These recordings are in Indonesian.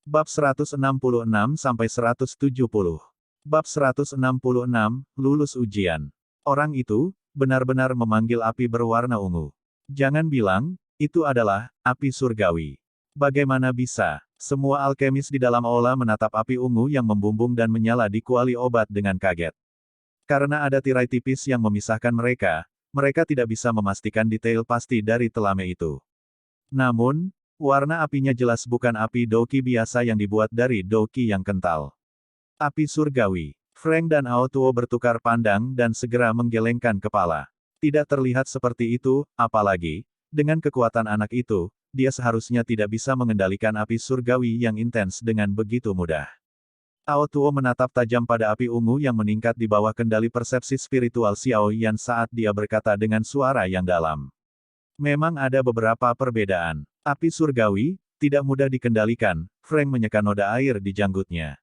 Bab 166-170. Bab 166, lulus ujian. Orang itu, benar-benar memanggil api berwarna ungu. Jangan bilang, itu adalah, api surgawi. Bagaimana bisa? Semua alkemis di dalam aula menatap api ungu yang membumbung dan menyala di kuali obat dengan kaget. Karena ada tirai tipis yang memisahkan mereka, mereka tidak bisa memastikan detail pasti dari telame itu. Namun, warna apinya jelas bukan api doki biasa yang dibuat dari doki yang kental. Api surgawi. Frank dan Aotuo bertukar pandang dan segera menggelengkan kepala. Tidak terlihat seperti itu, apalagi, dengan kekuatan anak itu, dia seharusnya tidak bisa mengendalikan api surgawi yang intens dengan begitu mudah. Aotuo menatap tajam pada api ungu yang meningkat di bawah kendali persepsi spiritual Xiao Yan saat dia berkata dengan suara yang dalam. Memang ada beberapa perbedaan. Api surgawi, tidak mudah dikendalikan, Frank menyeka noda air di janggutnya.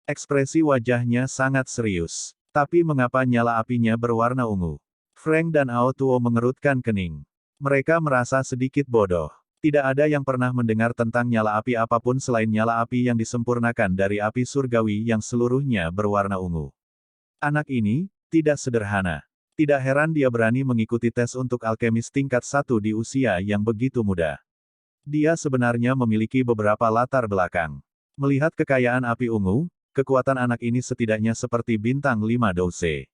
Ekspresi wajahnya sangat serius. Tapi mengapa nyala apinya berwarna ungu? Frank dan Aotuo mengerutkan kening. Mereka merasa sedikit bodoh. Tidak ada yang pernah mendengar tentang nyala api apapun selain nyala api yang disempurnakan dari api surgawi yang seluruhnya berwarna ungu. Anak ini, tidak sederhana. Tidak heran dia berani mengikuti tes untuk alkemis tingkat 1 di usia yang begitu muda. Dia sebenarnya memiliki beberapa latar belakang. Melihat kekayaan api ungu, kekuatan anak ini setidaknya seperti bintang 5 douse.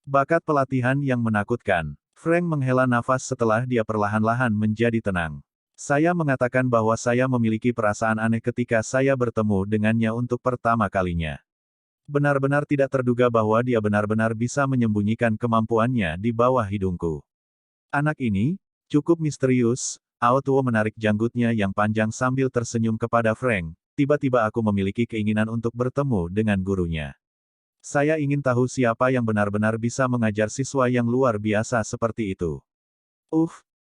Bakat pelatihan yang menakutkan. Frank menghela nafas setelah dia perlahan-lahan menjadi tenang. Saya mengatakan bahwa saya memiliki perasaan aneh ketika saya bertemu dengannya untuk pertama kalinya. Benar-benar tidak terduga bahwa dia benar-benar bisa menyembunyikan kemampuannya di bawah hidungku. Anak ini, cukup misterius. Aotuo menarik janggutnya yang panjang sambil tersenyum kepada Frank. Tiba-tiba aku memiliki keinginan untuk bertemu dengan gurunya. Saya ingin tahu siapa yang benar-benar bisa mengajar siswa yang luar biasa seperti itu.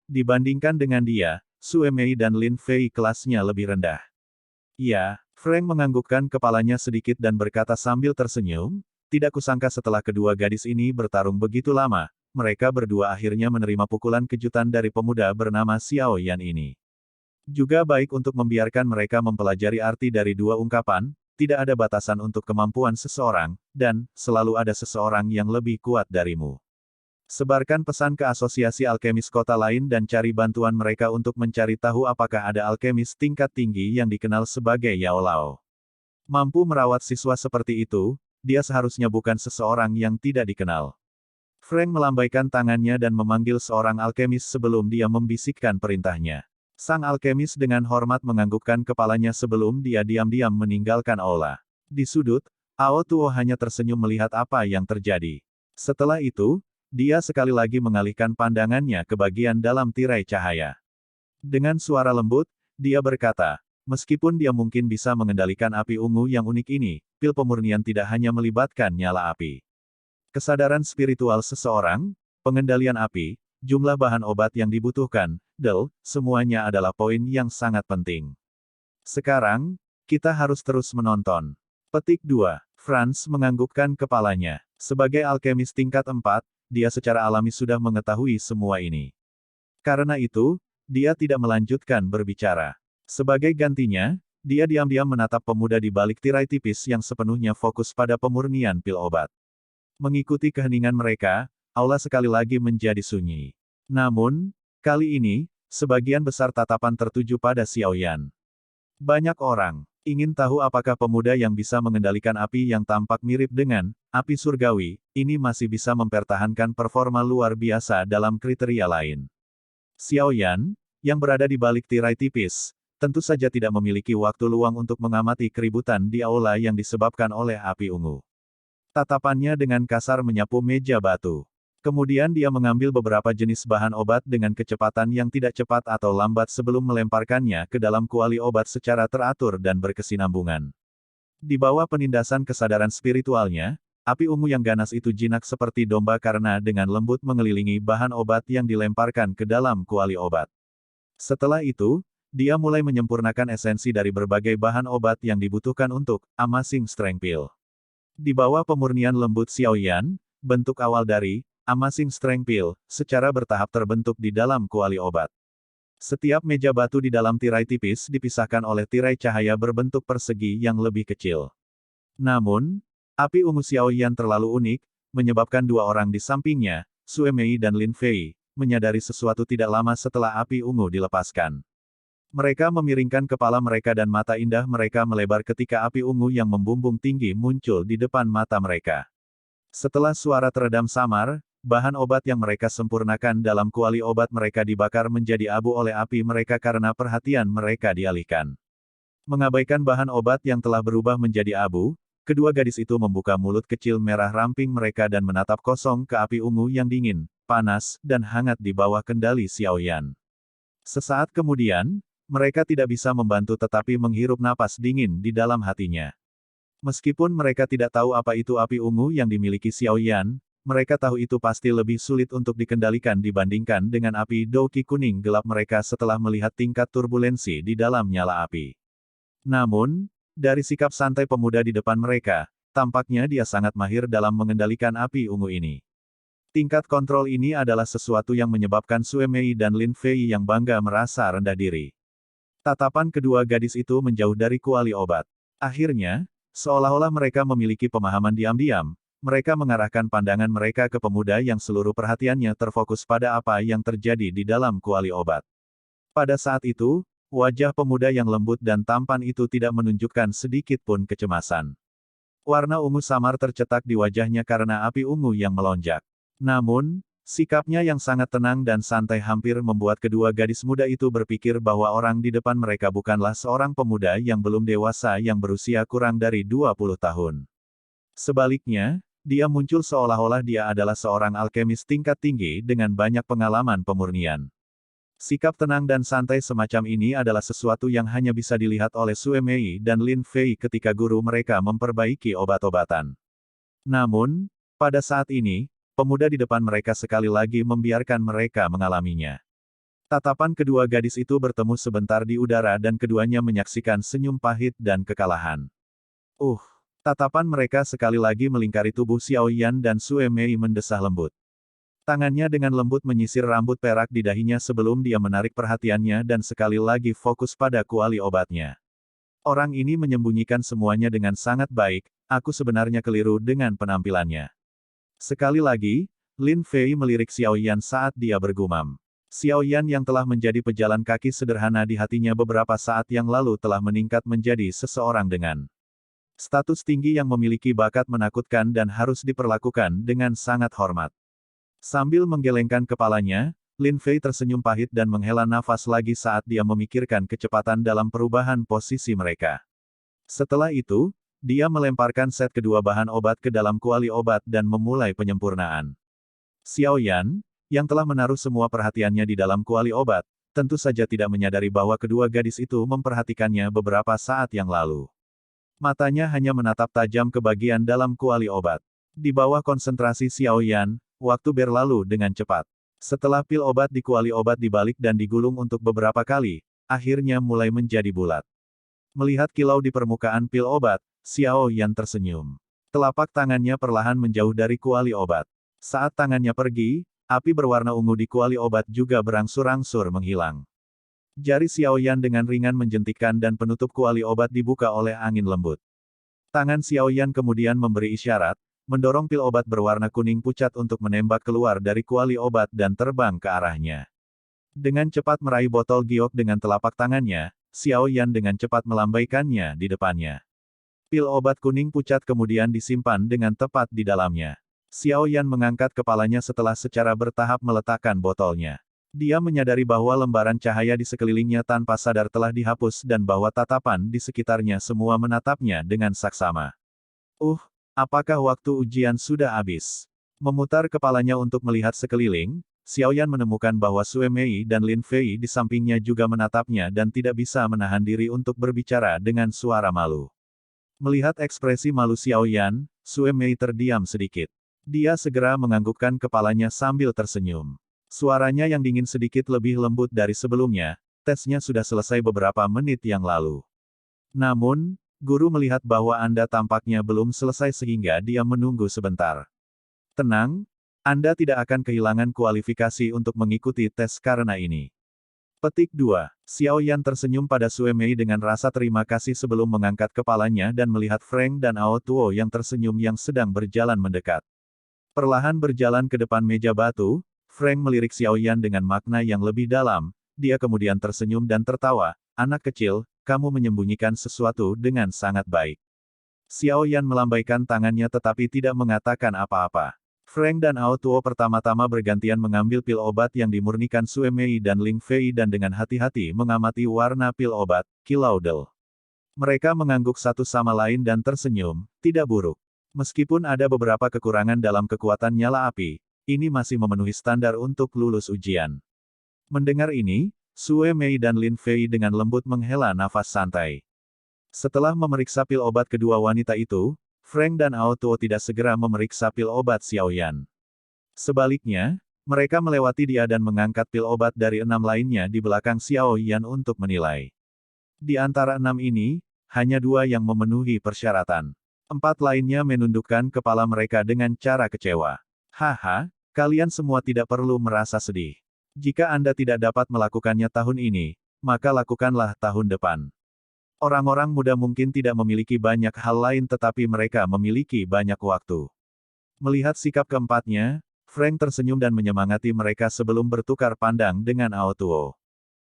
Dibandingkan dengan dia, Sue Mei dan Lin Fei kelasnya lebih rendah. Ya, Frank menganggukkan kepalanya sedikit dan berkata sambil tersenyum, tidak kusangka setelah kedua gadis ini bertarung begitu lama, mereka berdua akhirnya menerima pukulan kejutan dari pemuda bernama Xiao Yan ini. Juga baik untuk membiarkan mereka mempelajari arti dari dua ungkapan, tidak ada batasan untuk kemampuan seseorang, dan selalu ada seseorang yang lebih kuat darimu. Sebarkan pesan ke asosiasi alkemis kota lain dan cari bantuan mereka untuk mencari tahu apakah ada alkemis tingkat tinggi yang dikenal sebagai Yao Lao. Mampu merawat siswa seperti itu, dia seharusnya bukan seseorang yang tidak dikenal. Frank melambaikan tangannya dan memanggil seorang alkemis sebelum dia membisikkan perintahnya. Sang alkemis dengan hormat menganggukkan kepalanya sebelum dia diam-diam meninggalkan aula. Di sudut, Aotuo hanya tersenyum melihat apa yang terjadi. Setelah itu, dia sekali lagi mengalihkan pandangannya ke bagian dalam tirai cahaya. Dengan suara lembut, dia berkata, meskipun dia mungkin bisa mengendalikan api ungu yang unik ini, pil pemurnian tidak hanya melibatkan nyala api. Kesadaran spiritual seseorang, pengendalian api, jumlah bahan obat yang dibutuhkan, semuanya adalah poin yang sangat penting. Sekarang, kita harus terus menonton. Petik 2. Franz menganggukkan kepalanya. Sebagai alkemis tingkat 4, dia secara alami sudah mengetahui semua ini. Karena itu, dia tidak melanjutkan berbicara. Sebagai gantinya, dia diam-diam menatap pemuda di balik tirai tipis yang sepenuhnya fokus pada pemurnian pil obat. Mengikuti keheningan mereka, aula sekali lagi menjadi sunyi. Namun, kali ini, sebagian besar tatapan tertuju pada Xiao Yan. Banyak orang ingin tahu apakah pemuda yang bisa mengendalikan api yang tampak mirip dengan api surgawi, ini masih bisa mempertahankan performa luar biasa dalam kriteria lain. Xiao Yan, yang berada di balik tirai tipis, tentu saja tidak memiliki waktu luang untuk mengamati keributan di aula yang disebabkan oleh api ungu. Tatapannya dengan kasar menyapu meja batu. Kemudian dia mengambil beberapa jenis bahan obat dengan kecepatan yang tidak cepat atau lambat sebelum melemparkannya ke dalam kuali obat secara teratur dan berkesinambungan. Di bawah penindasan kesadaran spiritualnya, api ungu yang ganas itu jinak seperti domba karena dengan lembut mengelilingi bahan obat yang dilemparkan ke dalam kuali obat. Setelah itu, dia mulai menyempurnakan esensi dari berbagai bahan obat yang dibutuhkan untuk Amazing Strength Pill. Di bawah pemurnian lembut Xiao Yan, bentuk awal dari Amazing Strength Pill secara bertahap terbentuk di dalam kuali obat. Setiap meja batu di dalam tirai tipis dipisahkan oleh tirai cahaya berbentuk persegi yang lebih kecil. Namun, api ungu Xiaoyan terlalu unik, menyebabkan dua orang di sampingnya, Sue Mei dan Lin Fei, menyadari sesuatu tidak lama setelah api ungu dilepaskan. Mereka memiringkan kepala mereka dan mata indah mereka melebar ketika api ungu yang membumbung tinggi muncul di depan mata mereka. Setelah suara teredam samar, bahan obat yang mereka sempurnakan dalam kuali obat mereka dibakar menjadi abu oleh api mereka karena perhatian mereka dialihkan. Mengabaikan bahan obat yang telah berubah menjadi abu, kedua gadis itu membuka mulut kecil merah ramping mereka dan menatap kosong ke api ungu yang dingin, panas, dan hangat di bawah kendali Xiaoyan. Sesaat kemudian, mereka tidak bisa membantu tetapi menghirup napas dingin di dalam hatinya. Meskipun mereka tidak tahu apa itu api ungu yang dimiliki Xiaoyan, mereka tahu itu pasti lebih sulit untuk dikendalikan dibandingkan dengan api douki kuning gelap mereka setelah melihat tingkat turbulensi di dalam nyala api. Namun, dari sikap santai pemuda di depan mereka, tampaknya dia sangat mahir dalam mengendalikan api ungu ini. Tingkat kontrol ini adalah sesuatu yang menyebabkan Sue Mei dan Lin Fei yang bangga merasa rendah diri. Tatapan kedua gadis itu menjauh dari kuali obat. Akhirnya, seolah-olah mereka memiliki pemahaman diam-diam, mereka mengarahkan pandangan mereka ke pemuda yang seluruh perhatiannya terfokus pada apa yang terjadi di dalam kuali obat. Pada saat itu, wajah pemuda yang lembut dan tampan itu tidak menunjukkan sedikit pun kecemasan. Warna ungu samar tercetak di wajahnya karena api ungu yang melonjak. Namun, sikapnya yang sangat tenang dan santai hampir membuat kedua gadis muda itu berpikir bahwa orang di depan mereka bukanlah seorang pemuda yang belum dewasa yang berusia kurang dari 20 tahun. Sebaliknya, dia muncul seolah-olah dia adalah seorang alkemis tingkat tinggi dengan banyak pengalaman pemurnian. Sikap tenang dan santai semacam ini adalah sesuatu yang hanya bisa dilihat oleh Sue Mei dan Lin Fei ketika guru mereka memperbaiki obat-obatan. Namun, pada saat ini, pemuda di depan mereka sekali lagi membiarkan mereka mengalaminya. Tatapan kedua gadis itu bertemu sebentar di udara dan keduanya menyaksikan senyum pahit dan kekalahan. Tatapan mereka sekali lagi melingkari tubuh Xiaoyan dan Sue Mei mendesah lembut. Tangannya dengan lembut menyisir rambut perak di dahinya sebelum dia menarik perhatiannya dan sekali lagi fokus pada kuali obatnya. Orang ini menyembunyikan semuanya dengan sangat baik, aku sebenarnya keliru dengan penampilannya. Sekali lagi, Lin Fei melirik Xiaoyan saat dia bergumam. Xiaoyan yang telah menjadi pejalan kaki sederhana di hatinya beberapa saat yang lalu telah meningkat menjadi seseorang dengan status tinggi yang memiliki bakat menakutkan dan harus diperlakukan dengan sangat hormat. Sambil menggelengkan kepalanya, Lin Fei tersenyum pahit dan menghela nafas lagi saat dia memikirkan kecepatan dalam perubahan posisi mereka. Setelah itu, dia melemparkan set kedua bahan obat ke dalam kuali obat dan memulai penyempurnaan. Xiaoyan, yang telah menaruh semua perhatiannya di dalam kuali obat, tentu saja tidak menyadari bahwa kedua gadis itu memperhatikannya beberapa saat yang lalu. Matanya hanya menatap tajam ke bagian dalam kuali obat. Di bawah konsentrasi Xiaoyan, waktu berlalu dengan cepat. Setelah pil obat di kuali obat dibalik dan digulung untuk beberapa kali, akhirnya mulai menjadi bulat. Melihat kilau di permukaan pil obat, Xiaoyan tersenyum. Telapak tangannya perlahan menjauh dari kuali obat. Saat tangannya pergi, api berwarna ungu di kuali obat juga berangsur-angsur menghilang. Jari Xiaoyan dengan ringan menjentikkan dan penutup kuali obat dibuka oleh angin lembut. Tangan Xiaoyan kemudian memberi isyarat, mendorong pil obat berwarna kuning pucat untuk menembak keluar dari kuali obat dan terbang ke arahnya. Dengan cepat meraih botol giok dengan telapak tangannya, Xiaoyan dengan cepat melambaikannya di depannya. Pil obat kuning pucat kemudian disimpan dengan tepat di dalamnya. Xiaoyan mengangkat kepalanya setelah secara bertahap meletakkan botolnya. Dia menyadari bahwa lembaran cahaya di sekelilingnya tanpa sadar telah dihapus dan bahwa tatapan di sekitarnya semua menatapnya dengan saksama. Apakah waktu ujian sudah habis? Memutar kepalanya untuk melihat sekeliling, Xiaoyan menemukan bahwa Sue Mei dan Lin Fei di sampingnya juga menatapnya dan tidak bisa menahan diri untuk berbicara dengan suara malu. Melihat ekspresi malu Xiaoyan, Sue Mei terdiam sedikit. Dia segera menganggukkan kepalanya sambil tersenyum. Suaranya yang dingin sedikit lebih lembut dari sebelumnya, tesnya sudah selesai beberapa menit yang lalu. Namun, guru melihat bahwa Anda tampaknya belum selesai sehingga dia menunggu sebentar. Tenang, Anda tidak akan kehilangan kualifikasi untuk mengikuti tes karena ini. Petik 2. Xiao Yan tersenyum pada Sue Mei dengan rasa terima kasih sebelum mengangkat kepalanya dan melihat Frank dan Ao Tuo yang tersenyum yang sedang berjalan mendekat. Perlahan berjalan ke depan meja batu, Frank melirik Xiao Yan dengan makna yang lebih dalam, dia kemudian tersenyum dan tertawa, anak kecil, kamu menyembunyikan sesuatu dengan sangat baik. Xiao Yan melambaikan tangannya tetapi tidak mengatakan apa-apa. Frank dan Ao Tuo pertama-tama bergantian mengambil pil obat yang dimurnikan Sue Mei dan Ling Fei dan dengan hati-hati mengamati warna pil obat, Kilaudel. Mereka mengangguk satu sama lain dan tersenyum, tidak buruk. Meskipun ada beberapa kekurangan dalam kekuatan nyala api, ini masih memenuhi standar untuk lulus ujian. Mendengar ini, Sue Mei dan Lin Fei dengan lembut menghela nafas santai. Setelah memeriksa pil obat kedua wanita itu, Frank dan Ao Tuo tidak segera memeriksa pil obat Xiao Yan. Sebaliknya, mereka melewati dia dan mengangkat pil obat dari 6 lainnya di belakang Xiao Yan untuk menilai. Di antara 6 ini, hanya 2 yang memenuhi persyaratan. 4 lainnya menundukkan kepala mereka dengan cara kecewa. Haha, kalian semua tidak perlu merasa sedih. Jika Anda tidak dapat melakukannya tahun ini, maka lakukanlah tahun depan. Orang-orang muda mungkin tidak memiliki banyak hal lain tetapi mereka memiliki banyak waktu. Melihat sikap keempatnya, Frank tersenyum dan menyemangati mereka sebelum bertukar pandang dengan Ao Tuo.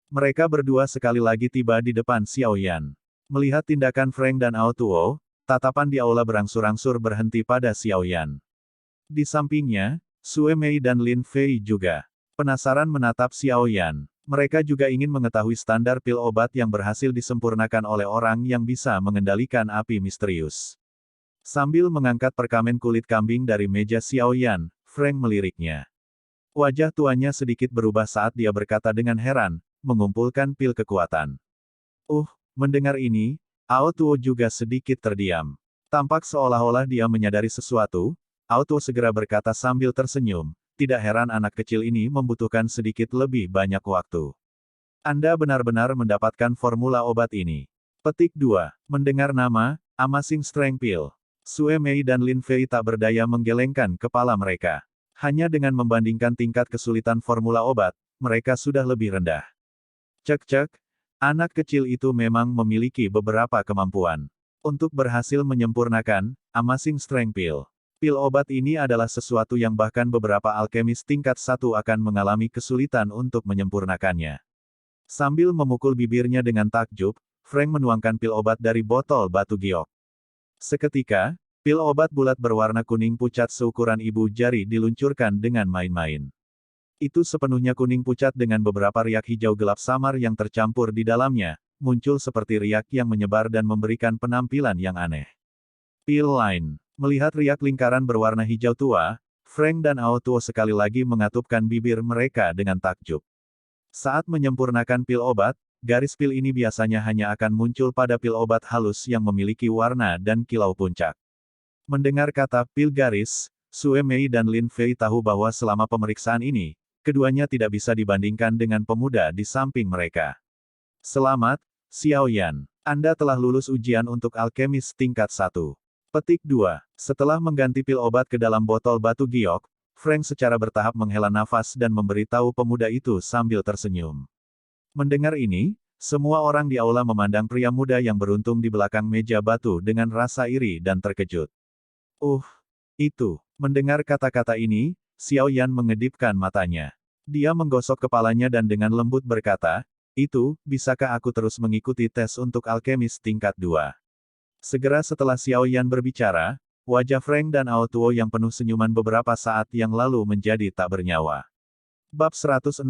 Mereka berdua sekali lagi tiba di depan Xiao Yan. Melihat tindakan Frank dan Ao Tuo, tatapan di aula berangsur-angsur berhenti pada Xiao Yan. Di sampingnya, Sue Mei dan Lin Fei juga penasaran menatap Xiao Yan. Mereka juga ingin mengetahui standar pil obat yang berhasil disempurnakan oleh orang yang bisa mengendalikan api misterius. Sambil mengangkat perkamen kulit kambing dari meja Xiao Yan, Frank meliriknya. Wajah tuanya sedikit berubah saat dia berkata dengan heran, mengumpulkan pil kekuatan. Mendengar ini, Ao Tuo juga sedikit terdiam. Tampak seolah-olah dia menyadari sesuatu, Ao Tuo segera berkata sambil tersenyum, tidak heran anak kecil ini membutuhkan sedikit lebih banyak waktu. Anda benar-benar mendapatkan formula obat ini. Petik 2. Mendengar nama, Amazing Strength Pill. Sue Mei dan Lin Fei tak berdaya menggelengkan kepala mereka. Hanya dengan membandingkan tingkat kesulitan formula obat, mereka sudah lebih rendah. Cek-cek, anak kecil itu memang memiliki beberapa kemampuan. Untuk berhasil menyempurnakan, Amazing Strength Pill. Pil obat ini adalah sesuatu yang bahkan beberapa alkemis tingkat 1 akan mengalami kesulitan untuk menyempurnakannya. Sambil memukul bibirnya dengan takjub, Frank menuangkan pil obat dari botol batu giok. Seketika, pil obat bulat berwarna kuning pucat seukuran ibu jari diluncurkan dengan main-main. Itu sepenuhnya kuning pucat dengan beberapa riak hijau gelap samar yang tercampur di dalamnya, muncul seperti riak yang menyebar dan memberikan penampilan yang aneh. Pil lain. Melihat riak lingkaran berwarna hijau tua, Frank dan Ao Tuo sekali lagi mengatupkan bibir mereka dengan takjub. Saat menyempurnakan pil obat, garis pil ini biasanya hanya akan muncul pada pil obat halus yang memiliki warna dan kilau puncak. Mendengar kata pil garis, Sue Mei dan Lin Fei tahu bahwa selama pemeriksaan ini, keduanya tidak bisa dibandingkan dengan pemuda di samping mereka. Selamat, Xiao Yan. Anda telah lulus ujian untuk alkemis tingkat 1. Petik 2. Setelah mengganti pil obat ke dalam botol batu giok, Frank secara bertahap menghela nafas dan memberitahu pemuda itu sambil tersenyum. Mendengar ini, semua orang di aula memandang pria muda yang beruntung di belakang meja batu dengan rasa iri dan terkejut. Itu. Mendengar kata-kata ini, Xiao Yan mengedipkan matanya. Dia menggosok kepalanya dan dengan lembut berkata, bisakah aku terus mengikuti tes untuk alkemis tingkat 2? Segera setelah Xiao Yan berbicara, wajah Frank dan Ao Tuo yang penuh senyuman beberapa saat yang lalu menjadi tak bernyawa. Bab 167,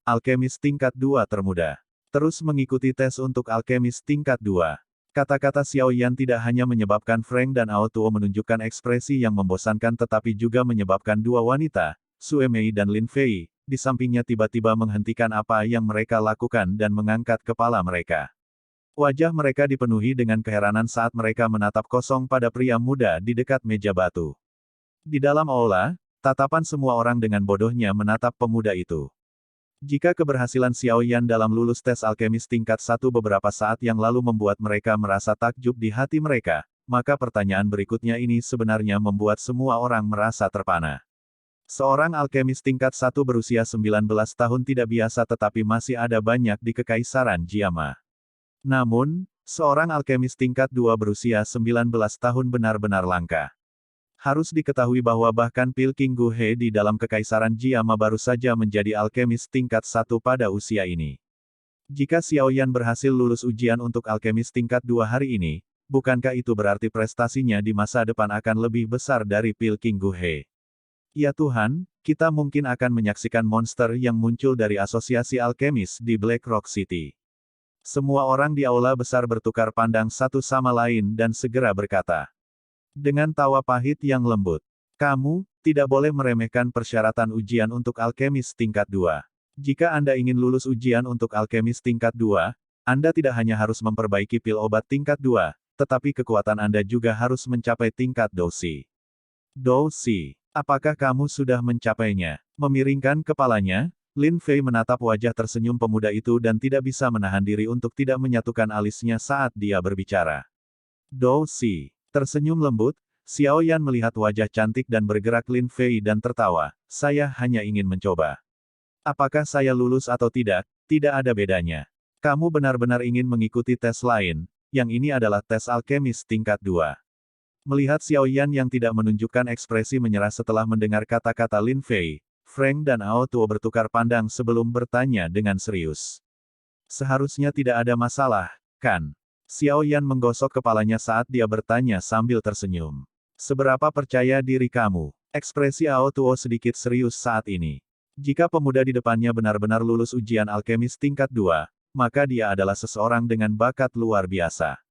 Alkemis Tingkat 2 Termuda. Terus mengikuti tes untuk Alkemis Tingkat 2. Kata-kata Xiao Yan tidak hanya menyebabkan Frank dan Ao Tuo menunjukkan ekspresi yang membosankan tetapi juga menyebabkan dua wanita, Sue Mei dan Lin Fei, di sampingnya tiba-tiba menghentikan apa yang mereka lakukan dan mengangkat kepala mereka. Wajah mereka dipenuhi dengan keheranan saat mereka menatap kosong pada pria muda di dekat meja batu. Di dalam aula, tatapan semua orang dengan bodohnya menatap pemuda itu. Jika keberhasilan Xiao Yan dalam lulus tes alkemis tingkat 1 beberapa saat yang lalu membuat mereka merasa takjub di hati mereka, maka pertanyaan berikutnya ini sebenarnya membuat semua orang merasa terpana. Seorang alkemis tingkat 1 berusia 19 tahun tidak biasa tetapi masih ada banyak di Kekaisaran Jiama. Namun, seorang alkemis tingkat 2 berusia 19 tahun benar-benar langka. Harus diketahui bahwa bahkan Pil King Gu He di dalam Kekaisaran Jiama baru saja menjadi alkemis tingkat 1 pada usia ini. Jika Xiao Yan berhasil lulus ujian untuk alkemis tingkat 2 hari ini, bukankah itu berarti prestasinya di masa depan akan lebih besar dari Pil King Gu He? Ya Tuhan, kita mungkin akan menyaksikan monster yang muncul dari asosiasi alkemis di Black Rock City. Semua orang di aula besar bertukar pandang satu sama lain dan segera berkata, dengan tawa pahit yang lembut, kamu tidak boleh meremehkan persyaratan ujian untuk alkemis tingkat 2. Jika Anda ingin lulus ujian untuk alkemis tingkat 2, Anda tidak hanya harus memperbaiki pil obat tingkat 2, tetapi kekuatan Anda juga harus mencapai tingkat Dousi. Dousi, apakah kamu sudah mencapainya? Memiringkan kepalanya, Lin Fei menatap wajah tersenyum pemuda itu dan tidak bisa menahan diri untuk tidak menyatukan alisnya saat dia berbicara. Dousi, tersenyum lembut, Xiao Yan melihat wajah cantik dan bergerak Lin Fei dan tertawa, saya hanya ingin mencoba. Apakah saya lulus atau tidak, tidak ada bedanya. Kamu benar-benar ingin mengikuti tes lain, yang ini adalah tes alkemis tingkat 2. Melihat Xiao Yan yang tidak menunjukkan ekspresi menyerah setelah mendengar kata-kata Lin Fei, Frank dan Ao Tuo bertukar pandang sebelum bertanya dengan serius. Seharusnya tidak ada masalah, kan? Xiao Yan menggosok kepalanya saat dia bertanya sambil tersenyum. Seberapa percaya diri kamu? Ekspresi Ao Tuo sedikit serius saat ini. Jika pemuda di depannya benar-benar lulus ujian alkemis tingkat 2, maka dia adalah seseorang dengan bakat luar biasa.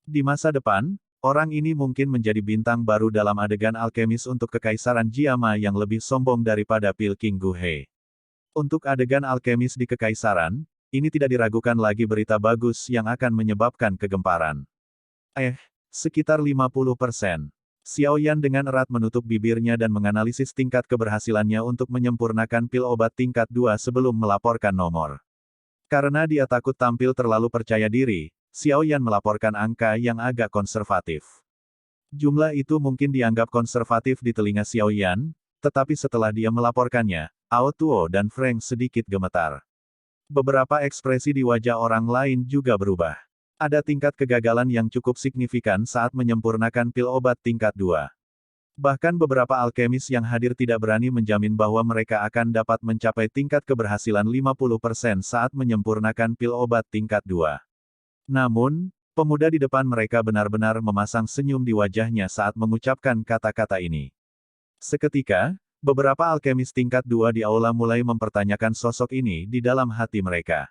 Di masa depan, orang ini mungkin menjadi bintang baru dalam adegan alkemis untuk Kekaisaran Jiama yang lebih sombong daripada Pil King Gu He. Untuk adegan alkemis di Kekaisaran, ini tidak diragukan lagi berita bagus yang akan menyebabkan kegemparan. Sekitar 50%. Xiao Yan dengan erat menutup bibirnya dan menganalisis tingkat keberhasilannya untuk menyempurnakan pil obat tingkat 2 sebelum melaporkan nomor. Karena dia takut tampil terlalu percaya diri, Xiao Yan melaporkan angka yang agak konservatif. Jumlah itu mungkin dianggap konservatif di telinga Xiao Yan, tetapi setelah dia melaporkannya, Ao Tuo dan Frank sedikit gemetar. Beberapa ekspresi di wajah orang lain juga berubah. Ada tingkat kegagalan yang cukup signifikan saat menyempurnakan pil obat tingkat 2. Bahkan beberapa alkemis yang hadir tidak berani menjamin bahwa mereka akan dapat mencapai tingkat keberhasilan 50% saat menyempurnakan pil obat tingkat 2. Namun, pemuda di depan mereka benar-benar memasang senyum di wajahnya saat mengucapkan kata-kata ini. Seketika, beberapa alkemis tingkat 2 di aula mulai mempertanyakan sosok ini di dalam hati mereka.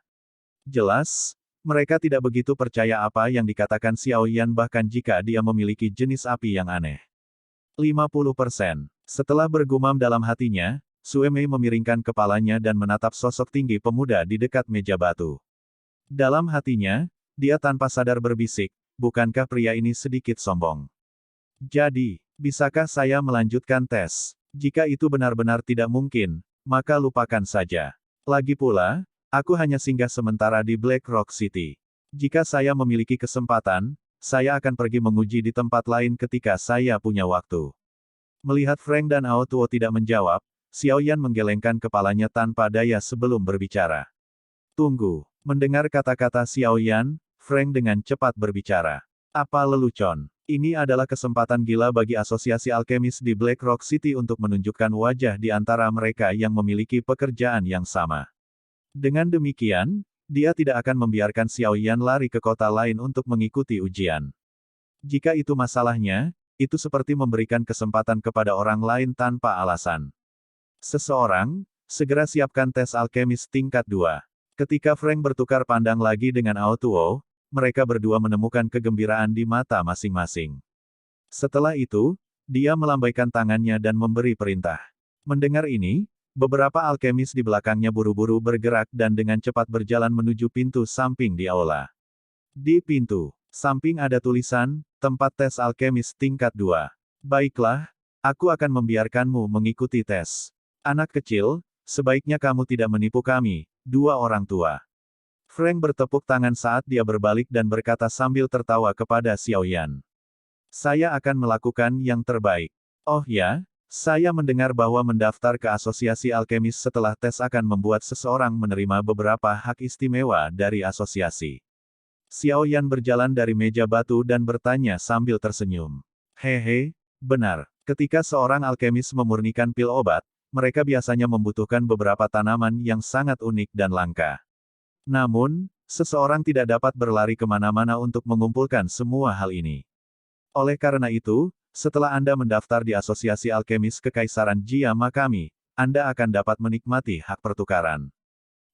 Jelas, mereka tidak begitu percaya apa yang dikatakan Xiao Yan bahkan jika dia memiliki jenis api yang aneh. 50%. Setelah bergumam dalam hatinya, Sue Mei memiringkan kepalanya dan menatap sosok tinggi pemuda di dekat meja batu. Dalam hatinya, dia tanpa sadar berbisik, bukankah pria ini sedikit sombong? Jadi, bisakah saya melanjutkan tes? Jika itu benar-benar tidak mungkin, maka lupakan saja. Lagi pula, aku hanya singgah sementara di Black Rock City. Jika saya memiliki kesempatan, saya akan pergi menguji di tempat lain ketika saya punya waktu. Melihat Frank dan Ao Tuo tidak menjawab, Xiao Yan menggelengkan kepalanya tanpa daya sebelum berbicara. Tunggu. Mendengar kata-kata Xiao Yan, Frank dengan cepat berbicara. Apa lelucon? Ini adalah kesempatan gila bagi asosiasi alkemis di Black Rock City untuk menunjukkan wajah di antara mereka yang memiliki pekerjaan yang sama. Dengan demikian, dia tidak akan membiarkan Xiao Yan lari ke kota lain untuk mengikuti ujian. Jika itu masalahnya, itu seperti memberikan kesempatan kepada orang lain tanpa alasan. Seseorang, segera siapkan tes alkemis tingkat 2. Ketika Frank bertukar pandang lagi dengan Ao Tuo, mereka berdua menemukan kegembiraan di mata masing-masing. Setelah itu, dia melambaikan tangannya dan memberi perintah. Mendengar ini, beberapa alkemis di belakangnya buru-buru bergerak dan dengan cepat berjalan menuju pintu samping di aula. Di pintu samping ada tulisan, tempat tes alkemis tingkat 2. Baiklah, aku akan membiarkanmu mengikuti tes. Anak kecil, sebaiknya kamu tidak menipu kami, dua orang tua. Frank bertepuk tangan saat dia berbalik dan berkata sambil tertawa kepada Xiao Yan. Saya akan melakukan yang terbaik. Oh ya, Saya mendengar bahwa mendaftar ke asosiasi alkemis setelah tes akan membuat seseorang menerima beberapa hak istimewa dari asosiasi. Xiao Yan berjalan dari meja batu dan bertanya sambil tersenyum. Hehe, benar. Ketika seorang alkemis memurnikan pil obat, mereka biasanya membutuhkan beberapa tanaman yang sangat unik dan langka. Namun, seseorang tidak dapat berlari kemana-mana untuk mengumpulkan semua hal ini. Oleh karena itu, setelah Anda mendaftar di Asosiasi Alkemis Kekaisaran Jia Makami, Anda akan dapat menikmati hak pertukaran.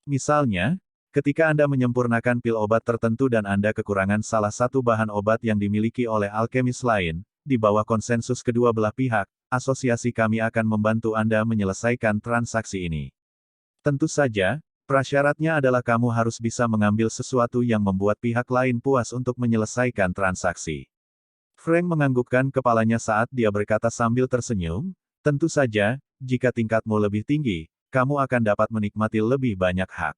Misalnya, ketika Anda menyempurnakan pil obat tertentu dan Anda kekurangan salah satu bahan obat yang dimiliki oleh alkemis lain, di bawah konsensus kedua belah pihak, asosiasi kami akan membantu Anda menyelesaikan transaksi ini. Tentu saja, prasyaratnya adalah kamu harus bisa mengambil sesuatu yang membuat pihak lain puas untuk menyelesaikan transaksi. Frank menganggukkan kepalanya saat dia berkata sambil tersenyum, tentu saja, jika tingkatmu lebih tinggi, kamu akan dapat menikmati lebih banyak hak.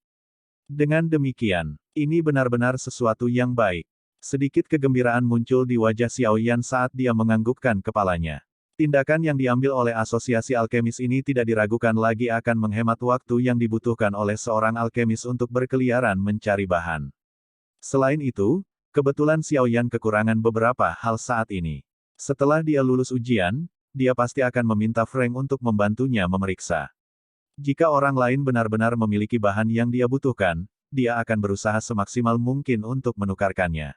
Dengan demikian, ini benar-benar sesuatu yang baik. Sedikit kegembiraan muncul di wajah Xiao Yan saat dia menganggukkan kepalanya. Tindakan yang diambil oleh asosiasi alkemis ini tidak diragukan lagi akan menghemat waktu yang dibutuhkan oleh seorang alkemis untuk berkeliaran mencari bahan. Selain itu, kebetulan Xiao Yan kekurangan beberapa hal saat ini. Setelah dia lulus ujian, dia pasti akan meminta Frank untuk membantunya memeriksa. Jika orang lain benar-benar memiliki bahan yang dia butuhkan, dia akan berusaha semaksimal mungkin untuk menukarkannya.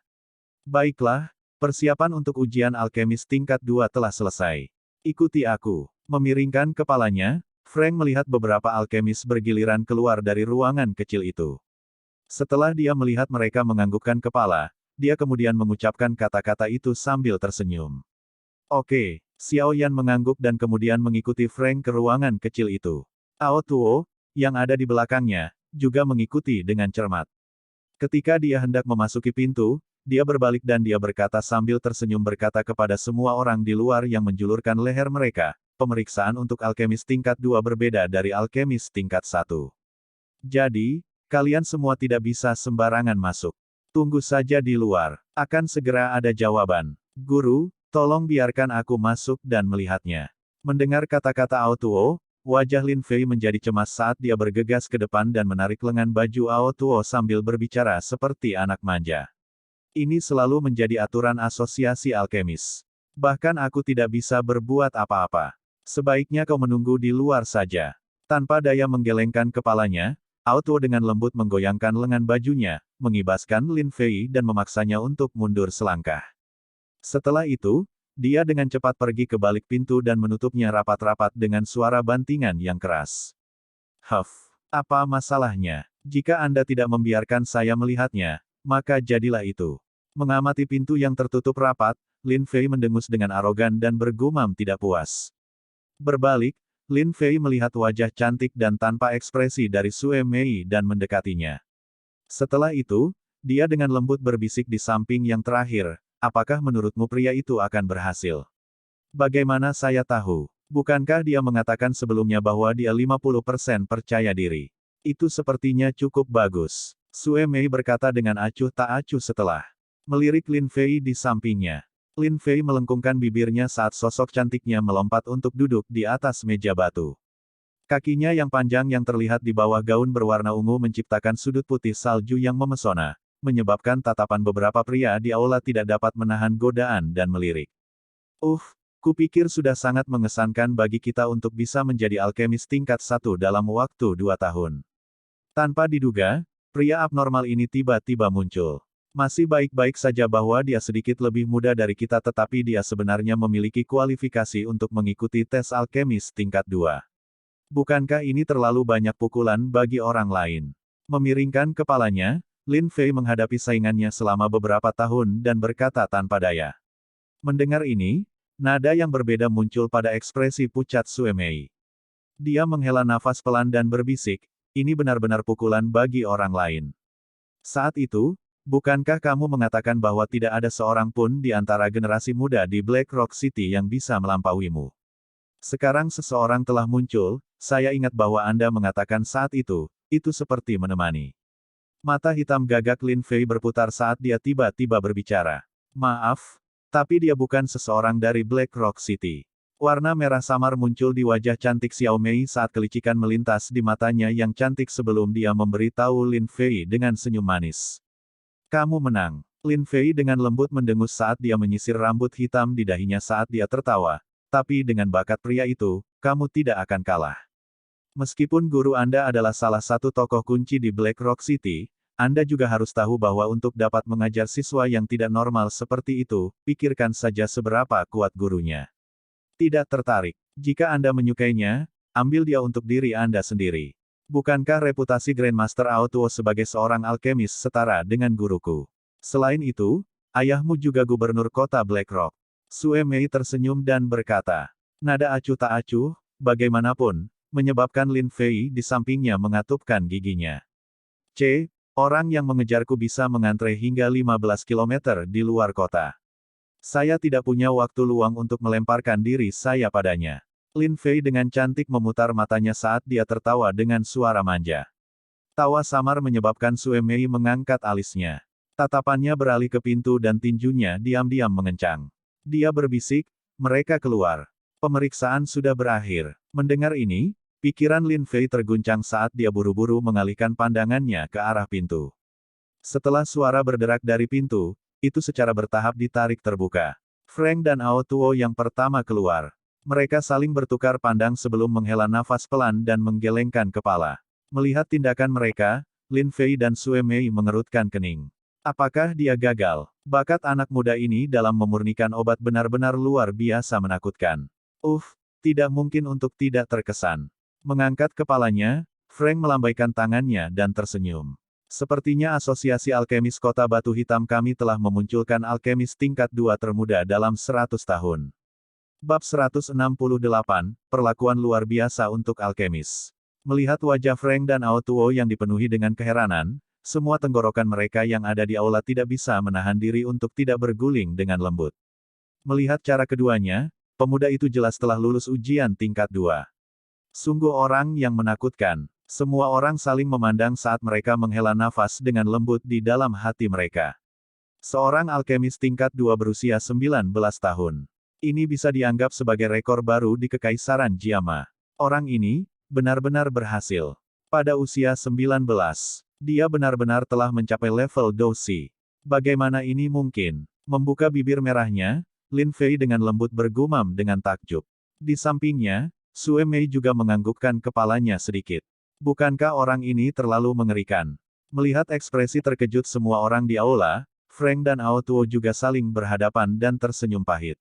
Baiklah, persiapan untuk ujian alkemis tingkat 2 telah selesai. Ikuti aku. Memiringkan kepalanya, Frank melihat beberapa alkemis bergiliran keluar dari ruangan kecil itu. Setelah dia melihat mereka menganggukkan kepala, dia kemudian mengucapkan kata-kata itu sambil tersenyum. Oke, Xiao Yan mengangguk dan kemudian mengikuti Frank ke ruangan kecil itu. Ao Tuo, yang ada di belakangnya, juga mengikuti dengan cermat. Ketika dia hendak memasuki pintu, dia berbalik dan dia berkata sambil tersenyum berkata kepada semua orang di luar yang menjulurkan leher mereka, pemeriksaan untuk alkemis tingkat 2 berbeda dari alkemis tingkat 1. Jadi, kalian semua tidak bisa sembarangan masuk. Tunggu saja di luar, akan segera ada jawaban. Guru, tolong biarkan aku masuk dan melihatnya. Mendengar kata-kata Ao Tuo, wajah Lin Fei menjadi cemas saat dia bergegas ke depan dan menarik lengan baju Ao Tuo sambil berbicara seperti anak manja. Ini selalu menjadi aturan asosiasi alkemis. Bahkan aku tidak bisa berbuat apa-apa. Sebaiknya kau menunggu di luar saja. Tanpa daya menggelengkan kepalanya, Ao Tuo dengan lembut menggoyangkan lengan bajunya, mengibaskan Lin Fei dan memaksanya untuk mundur selangkah. Setelah itu, dia dengan cepat pergi ke balik pintu dan menutupnya rapat-rapat dengan suara bantingan yang keras. Huff, apa masalahnya? Jika Anda tidak membiarkan saya melihatnya, maka jadilah itu. Mengamati pintu yang tertutup rapat, Lin Fei mendengus dengan arogan dan bergumam tidak puas. Berbalik, Lin Fei melihat wajah cantik dan tanpa ekspresi dari Sue Mei dan mendekatinya. Setelah itu, dia dengan lembut berbisik di samping yang terakhir, apakah menurutmu pria itu akan berhasil? Bagaimana saya tahu? Bukankah dia mengatakan sebelumnya bahwa dia 50% percaya diri? Itu sepertinya cukup bagus. Sue Mei berkata dengan acuh tak acuh setelah melirik Lin Fei di sampingnya. Lin Fei melengkungkan bibirnya saat sosok cantiknya melompat untuk duduk di atas meja batu. Kakinya yang panjang yang terlihat di bawah gaun berwarna ungu menciptakan sudut putih salju yang memesona, menyebabkan tatapan beberapa pria di aula tidak dapat menahan godaan dan melirik. Kupikir sudah sangat mengesankan bagi kita untuk bisa menjadi alkemis tingkat 1 dalam waktu 2 tahun. Tanpa diduga, pria abnormal ini tiba-tiba muncul. Masih baik-baik saja bahwa dia sedikit lebih muda dari kita tetapi dia sebenarnya memiliki kualifikasi untuk mengikuti tes alkemis tingkat 2. Bukankah ini terlalu banyak pukulan bagi orang lain? Memiringkan kepalanya, Lin Fei menghadapi saingannya selama beberapa tahun dan berkata tanpa daya. Mendengar ini, nada yang berbeda muncul pada ekspresi pucat Sue Mei. Dia menghela nafas pelan dan berbisik, ini benar-benar pukulan bagi orang lain. Saat itu, bukankah kamu mengatakan bahwa tidak ada seorang pun di antara generasi muda di Black Rock City yang bisa melampauimu? Sekarang seseorang telah muncul, saya ingat bahwa Anda mengatakan saat itu seperti menemani. Mata hitam gagak Lin Fei berputar saat dia tiba-tiba berbicara. Maaf, tapi dia bukan seseorang dari Black Rock City. Warna merah samar muncul di wajah cantik Xiao Mei saat kelicikan melintas di matanya yang cantik sebelum dia memberitahu Lin Fei dengan senyum manis. Kamu menang. Lin Fei dengan lembut mendengus saat dia menyisir rambut hitam di dahinya saat dia tertawa. Tapi dengan bakat pria itu, kamu tidak akan kalah. Meskipun guru Anda adalah salah satu tokoh kunci di Black Rock City, Anda juga harus tahu bahwa untuk dapat mengajar siswa yang tidak normal seperti itu, pikirkan saja seberapa kuat gurunya. Tidak tertarik. Jika Anda menyukainya, ambil dia untuk diri Anda sendiri. Bukankah reputasi Grandmaster Aotuo sebagai seorang alkemis setara dengan guruku? Selain itu, ayahmu juga gubernur kota Black Rock. Sue Mei tersenyum dan berkata. Nada acuh tak acuh, bagaimanapun, menyebabkan Lin Fei di sampingnya mengatupkan giginya. Orang yang mengejarku bisa mengantre hingga 15 km di luar kota. Saya tidak punya waktu luang untuk melemparkan diri saya padanya. Lin Fei dengan cantik memutar matanya saat dia tertawa dengan suara manja. Tawa samar menyebabkan Sue Mei mengangkat alisnya. Tatapannya beralih ke pintu dan tinjunya diam-diam mengencang. Dia berbisik, mereka keluar. Pemeriksaan sudah berakhir. Mendengar ini, pikiran Lin Fei terguncang saat dia buru-buru mengalihkan pandangannya ke arah pintu. Setelah suara berderak dari pintu, itu secara bertahap ditarik terbuka. Frank dan Aotuo yang pertama keluar. Mereka saling bertukar pandang sebelum menghela nafas pelan dan menggelengkan kepala. Melihat tindakan mereka, Lin Fei dan Sue Mei mengerutkan kening. Apakah dia gagal? Bakat anak muda ini dalam memurnikan obat benar-benar luar biasa menakutkan. Tidak mungkin untuk tidak terkesan. Mengangkat kepalanya, Frank melambaikan tangannya dan tersenyum. Sepertinya Asosiasi Alkemis Kota Batu Hitam kami telah memunculkan alkemis tingkat 2 termuda dalam 100 tahun. Bab 168, Perlakuan Luar Biasa untuk Alkemis. Melihat wajah Frank dan Aotuo yang dipenuhi dengan keheranan, semua tenggorokan mereka yang ada di aula tidak bisa menahan diri untuk tidak berguling dengan lembut. Melihat cara keduanya, pemuda itu jelas telah lulus ujian tingkat 2. Sungguh orang yang menakutkan. Semua orang saling memandang saat mereka menghela nafas dengan lembut di dalam hati mereka. Seorang alkemis tingkat 2 berusia 19 tahun. Ini bisa dianggap sebagai rekor baru di Kekaisaran Jiama. Orang ini, benar-benar berhasil. Pada usia 19, dia benar-benar telah mencapai level Doushi. Bagaimana ini mungkin? Membuka bibir merahnya, Lin Fei dengan lembut bergumam dengan takjub. Di sampingnya, Sue Mei juga menganggukkan kepalanya sedikit. Bukankah orang ini terlalu mengerikan? Melihat ekspresi terkejut semua orang di aula, Frank dan Aotuo juga saling berhadapan dan tersenyum pahit.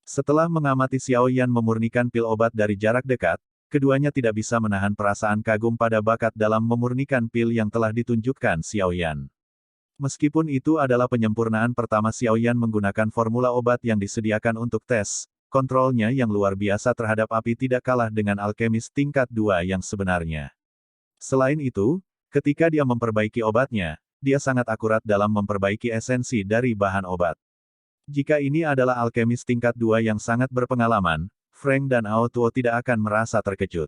Setelah mengamati Xiao Yan memurnikan pil obat dari jarak dekat, keduanya tidak bisa menahan perasaan kagum pada bakat dalam memurnikan pil yang telah ditunjukkan Xiao Yan. Meskipun itu adalah penyempurnaan pertama Xiao Yan menggunakan formula obat yang disediakan untuk tes, kontrolnya yang luar biasa terhadap api tidak kalah dengan alkemis tingkat 2 yang sebenarnya. Selain itu, ketika dia memperbaiki obatnya, dia sangat akurat dalam memperbaiki esensi dari bahan obat. Jika ini adalah alkemis tingkat 2 yang sangat berpengalaman, Frank dan Aotuo tidak akan merasa terkejut.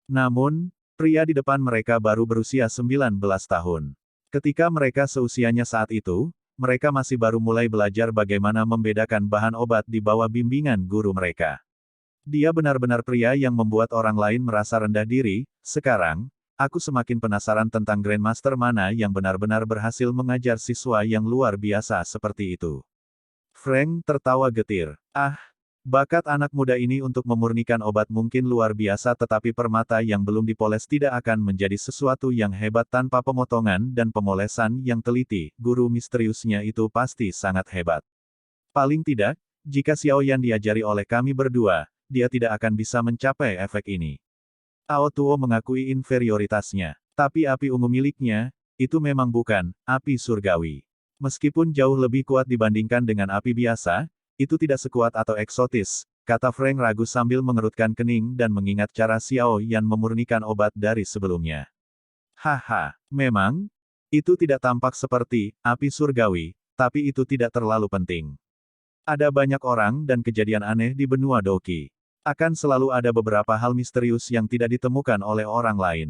Namun, pria di depan mereka baru berusia 19 tahun. Ketika mereka seusianya saat itu, mereka masih baru mulai belajar bagaimana membedakan bahan obat di bawah bimbingan guru mereka. Dia benar-benar pria yang membuat orang lain merasa rendah diri. Sekarang, aku semakin penasaran tentang Grandmaster mana yang benar-benar berhasil mengajar siswa yang luar biasa seperti itu. Frank tertawa getir. Bakat anak muda ini untuk memurnikan obat mungkin luar biasa tetapi permata yang belum dipoles tidak akan menjadi sesuatu yang hebat tanpa pemotongan dan pemolesan yang teliti. Guru misteriusnya itu pasti sangat hebat. Paling tidak, jika Xiao Yan diajari oleh kami berdua, dia tidak akan bisa mencapai efek ini. Aotuo mengakui inferioritasnya. Tapi api ungu miliknya, itu memang bukan api surgawi. Meskipun jauh lebih kuat dibandingkan dengan api biasa, itu tidak sekuat atau eksotis, kata Frank ragu sambil mengerutkan kening dan mengingat cara Xiao Yan memurnikan obat dari sebelumnya. Haha, memang, itu tidak tampak seperti api surgawi, tapi itu tidak terlalu penting. Ada banyak orang dan kejadian aneh di benua Doki. Akan selalu ada beberapa hal misterius yang tidak ditemukan oleh orang lain.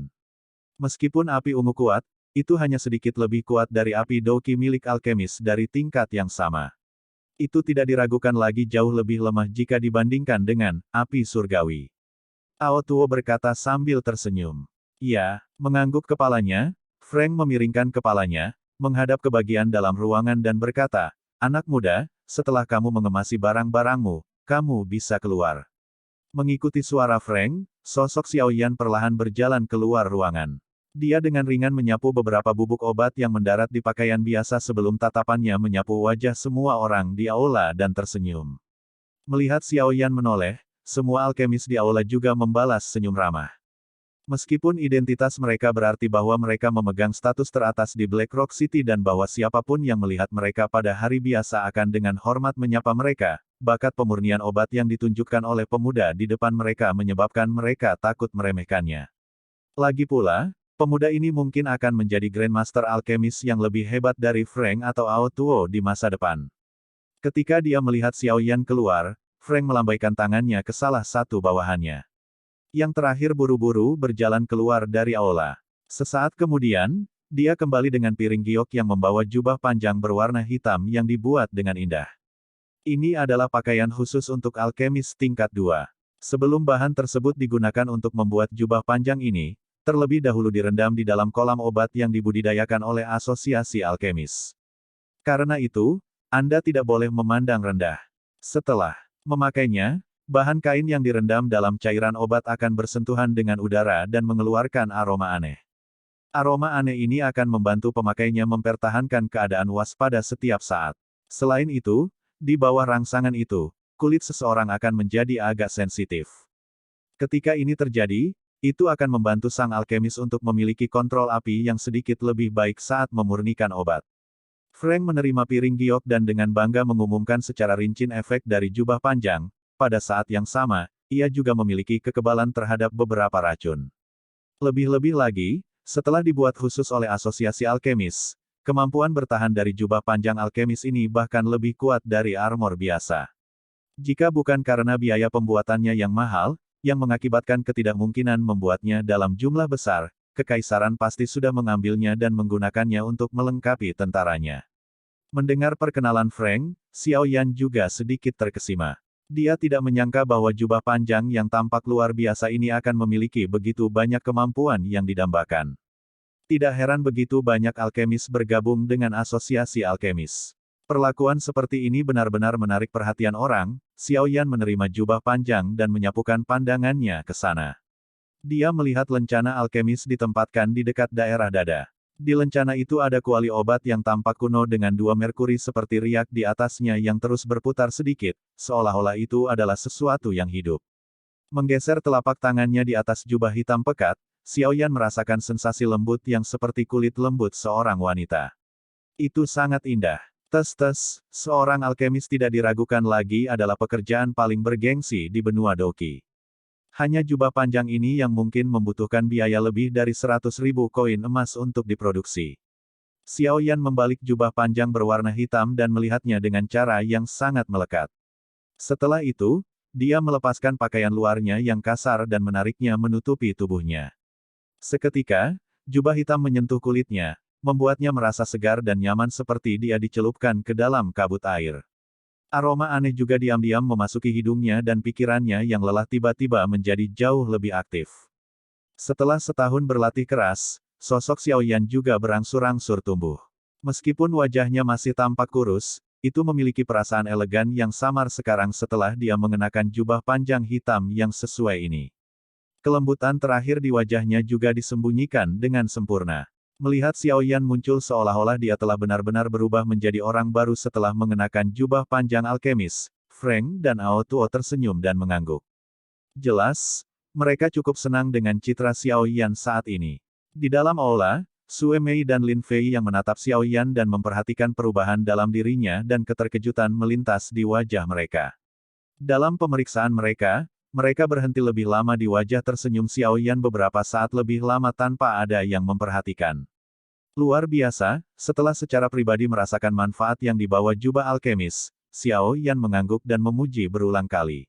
Meskipun api ungu kuat, itu hanya sedikit lebih kuat dari api Doki milik alkemis dari tingkat yang sama. Itu tidak diragukan lagi jauh lebih lemah jika dibandingkan dengan api surgawi. Ao Tuo berkata sambil tersenyum. Ya, mengangguk kepalanya, Frank memiringkan kepalanya, menghadap ke bagian dalam ruangan dan berkata, anak muda, setelah kamu mengemasi barang-barangmu, kamu bisa keluar. Mengikuti suara Frank, sosok Xiao Yan perlahan berjalan keluar ruangan. Dia dengan ringan menyapu beberapa bubuk obat yang mendarat di pakaian biasa sebelum tatapannya menyapu wajah semua orang di aula dan tersenyum. Melihat Xiao Yan menoleh, semua alkemis di aula juga membalas senyum ramah. Meskipun identitas mereka berarti bahwa mereka memegang status teratas di Black Rock City dan bahwa siapapun yang melihat mereka pada hari biasa akan dengan hormat menyapa mereka, bakat pemurnian obat yang ditunjukkan oleh pemuda di depan mereka menyebabkan mereka takut meremehkannya. Lagi pula, pemuda ini mungkin akan menjadi Grandmaster Alkemis yang lebih hebat dari Frank atau Ao Tuo di masa depan. Ketika dia melihat Xiao Yan keluar, Frank melambaikan tangannya ke salah satu bawahannya. Yang terakhir buru-buru berjalan keluar dari aula. Sesaat kemudian, dia kembali dengan piring giok yang membawa jubah panjang berwarna hitam yang dibuat dengan indah. Ini adalah pakaian khusus untuk alkemis tingkat 2. Sebelum bahan tersebut digunakan untuk membuat jubah panjang ini, terlebih dahulu direndam di dalam kolam obat yang dibudidayakan oleh Asosiasi Alkemis. Karena itu, Anda tidak boleh memandang rendah. Setelah memakainya, bahan kain yang direndam dalam cairan obat akan bersentuhan dengan udara dan mengeluarkan aroma aneh. Aroma aneh ini akan membantu pemakainya mempertahankan keadaan waspada setiap saat. Selain itu, di bawah rangsangan itu, kulit seseorang akan menjadi agak sensitif. Ketika ini terjadi, itu akan membantu sang alkemis untuk memiliki kontrol api yang sedikit lebih baik saat memurnikan obat. Frank menerima piring giok dan dengan bangga mengumumkan secara rinci efek dari jubah panjang. Pada saat yang sama, ia juga memiliki kekebalan terhadap beberapa racun. Lebih-lebih lagi, setelah dibuat khusus oleh Asosiasi Alkemis, kemampuan bertahan dari jubah panjang alkemis ini bahkan lebih kuat dari armor biasa. Jika bukan karena biaya pembuatannya yang mahal, yang mengakibatkan ketidakmungkinan membuatnya dalam jumlah besar, Kekaisaran pasti sudah mengambilnya dan menggunakannya untuk melengkapi tentaranya. Mendengar perkenalan Frank, Xiao Yan juga sedikit terkesima. Dia tidak menyangka bahwa jubah panjang yang tampak luar biasa ini akan memiliki begitu banyak kemampuan yang didambakan. Tidak heran begitu banyak alkemis bergabung dengan Asosiasi Alkemis. Perlakuan seperti ini benar-benar menarik perhatian orang. Xiao Yan menerima jubah panjang dan menyapukan pandangannya ke sana. Dia melihat lencana alkemis ditempatkan di dekat daerah dada. Di lencana itu ada kuali obat yang tampak kuno dengan 2 merkuri seperti riak di atasnya yang terus berputar sedikit, seolah-olah itu adalah sesuatu yang hidup. Menggeser telapak tangannya di atas jubah hitam pekat, Xiao Yan merasakan sensasi lembut yang seperti kulit lembut seorang wanita. Itu sangat indah. Tes-tes, seorang alkemis tidak diragukan lagi adalah pekerjaan paling bergengsi di benua Doki. Hanya jubah panjang ini yang mungkin membutuhkan biaya lebih dari 100.000 koin emas untuk diproduksi. Xiao Yan membalik jubah panjang berwarna hitam dan melihatnya dengan cara yang sangat melekat. Setelah itu, dia melepaskan pakaian luarnya yang kasar dan menariknya menutupi tubuhnya. Seketika, jubah hitam menyentuh kulitnya, membuatnya merasa segar dan nyaman seperti dia dicelupkan ke dalam kabut air. Aroma aneh juga diam-diam memasuki hidungnya dan pikirannya yang lelah tiba-tiba menjadi jauh lebih aktif. Setelah setahun berlatih keras, sosok Xiao Yan juga berangsur-angsur tumbuh. Meskipun wajahnya masih tampak kurus, itu memiliki perasaan elegan yang samar sekarang setelah dia mengenakan jubah panjang hitam yang sesuai ini. Kelembutan terakhir di wajahnya juga disembunyikan dengan sempurna. Melihat Xiao Yan muncul seolah-olah dia telah benar-benar berubah menjadi orang baru setelah mengenakan jubah panjang alkemis, Frank dan Ao Tuo tersenyum dan mengangguk. Jelas, mereka cukup senang dengan citra Xiao Yan saat ini. Di dalam aula, Sue Mei dan Lin Fei yang menatap Xiao Yan dan memperhatikan perubahan dalam dirinya dan keterkejutan melintas di wajah mereka. Dalam pemeriksaan mereka berhenti lebih lama di wajah tersenyum Xiao Yan beberapa saat lebih lama tanpa ada yang memperhatikan. Luar biasa, setelah secara pribadi merasakan manfaat yang dibawa jubah alkemis, Xiao Yan mengangguk dan memuji berulang kali.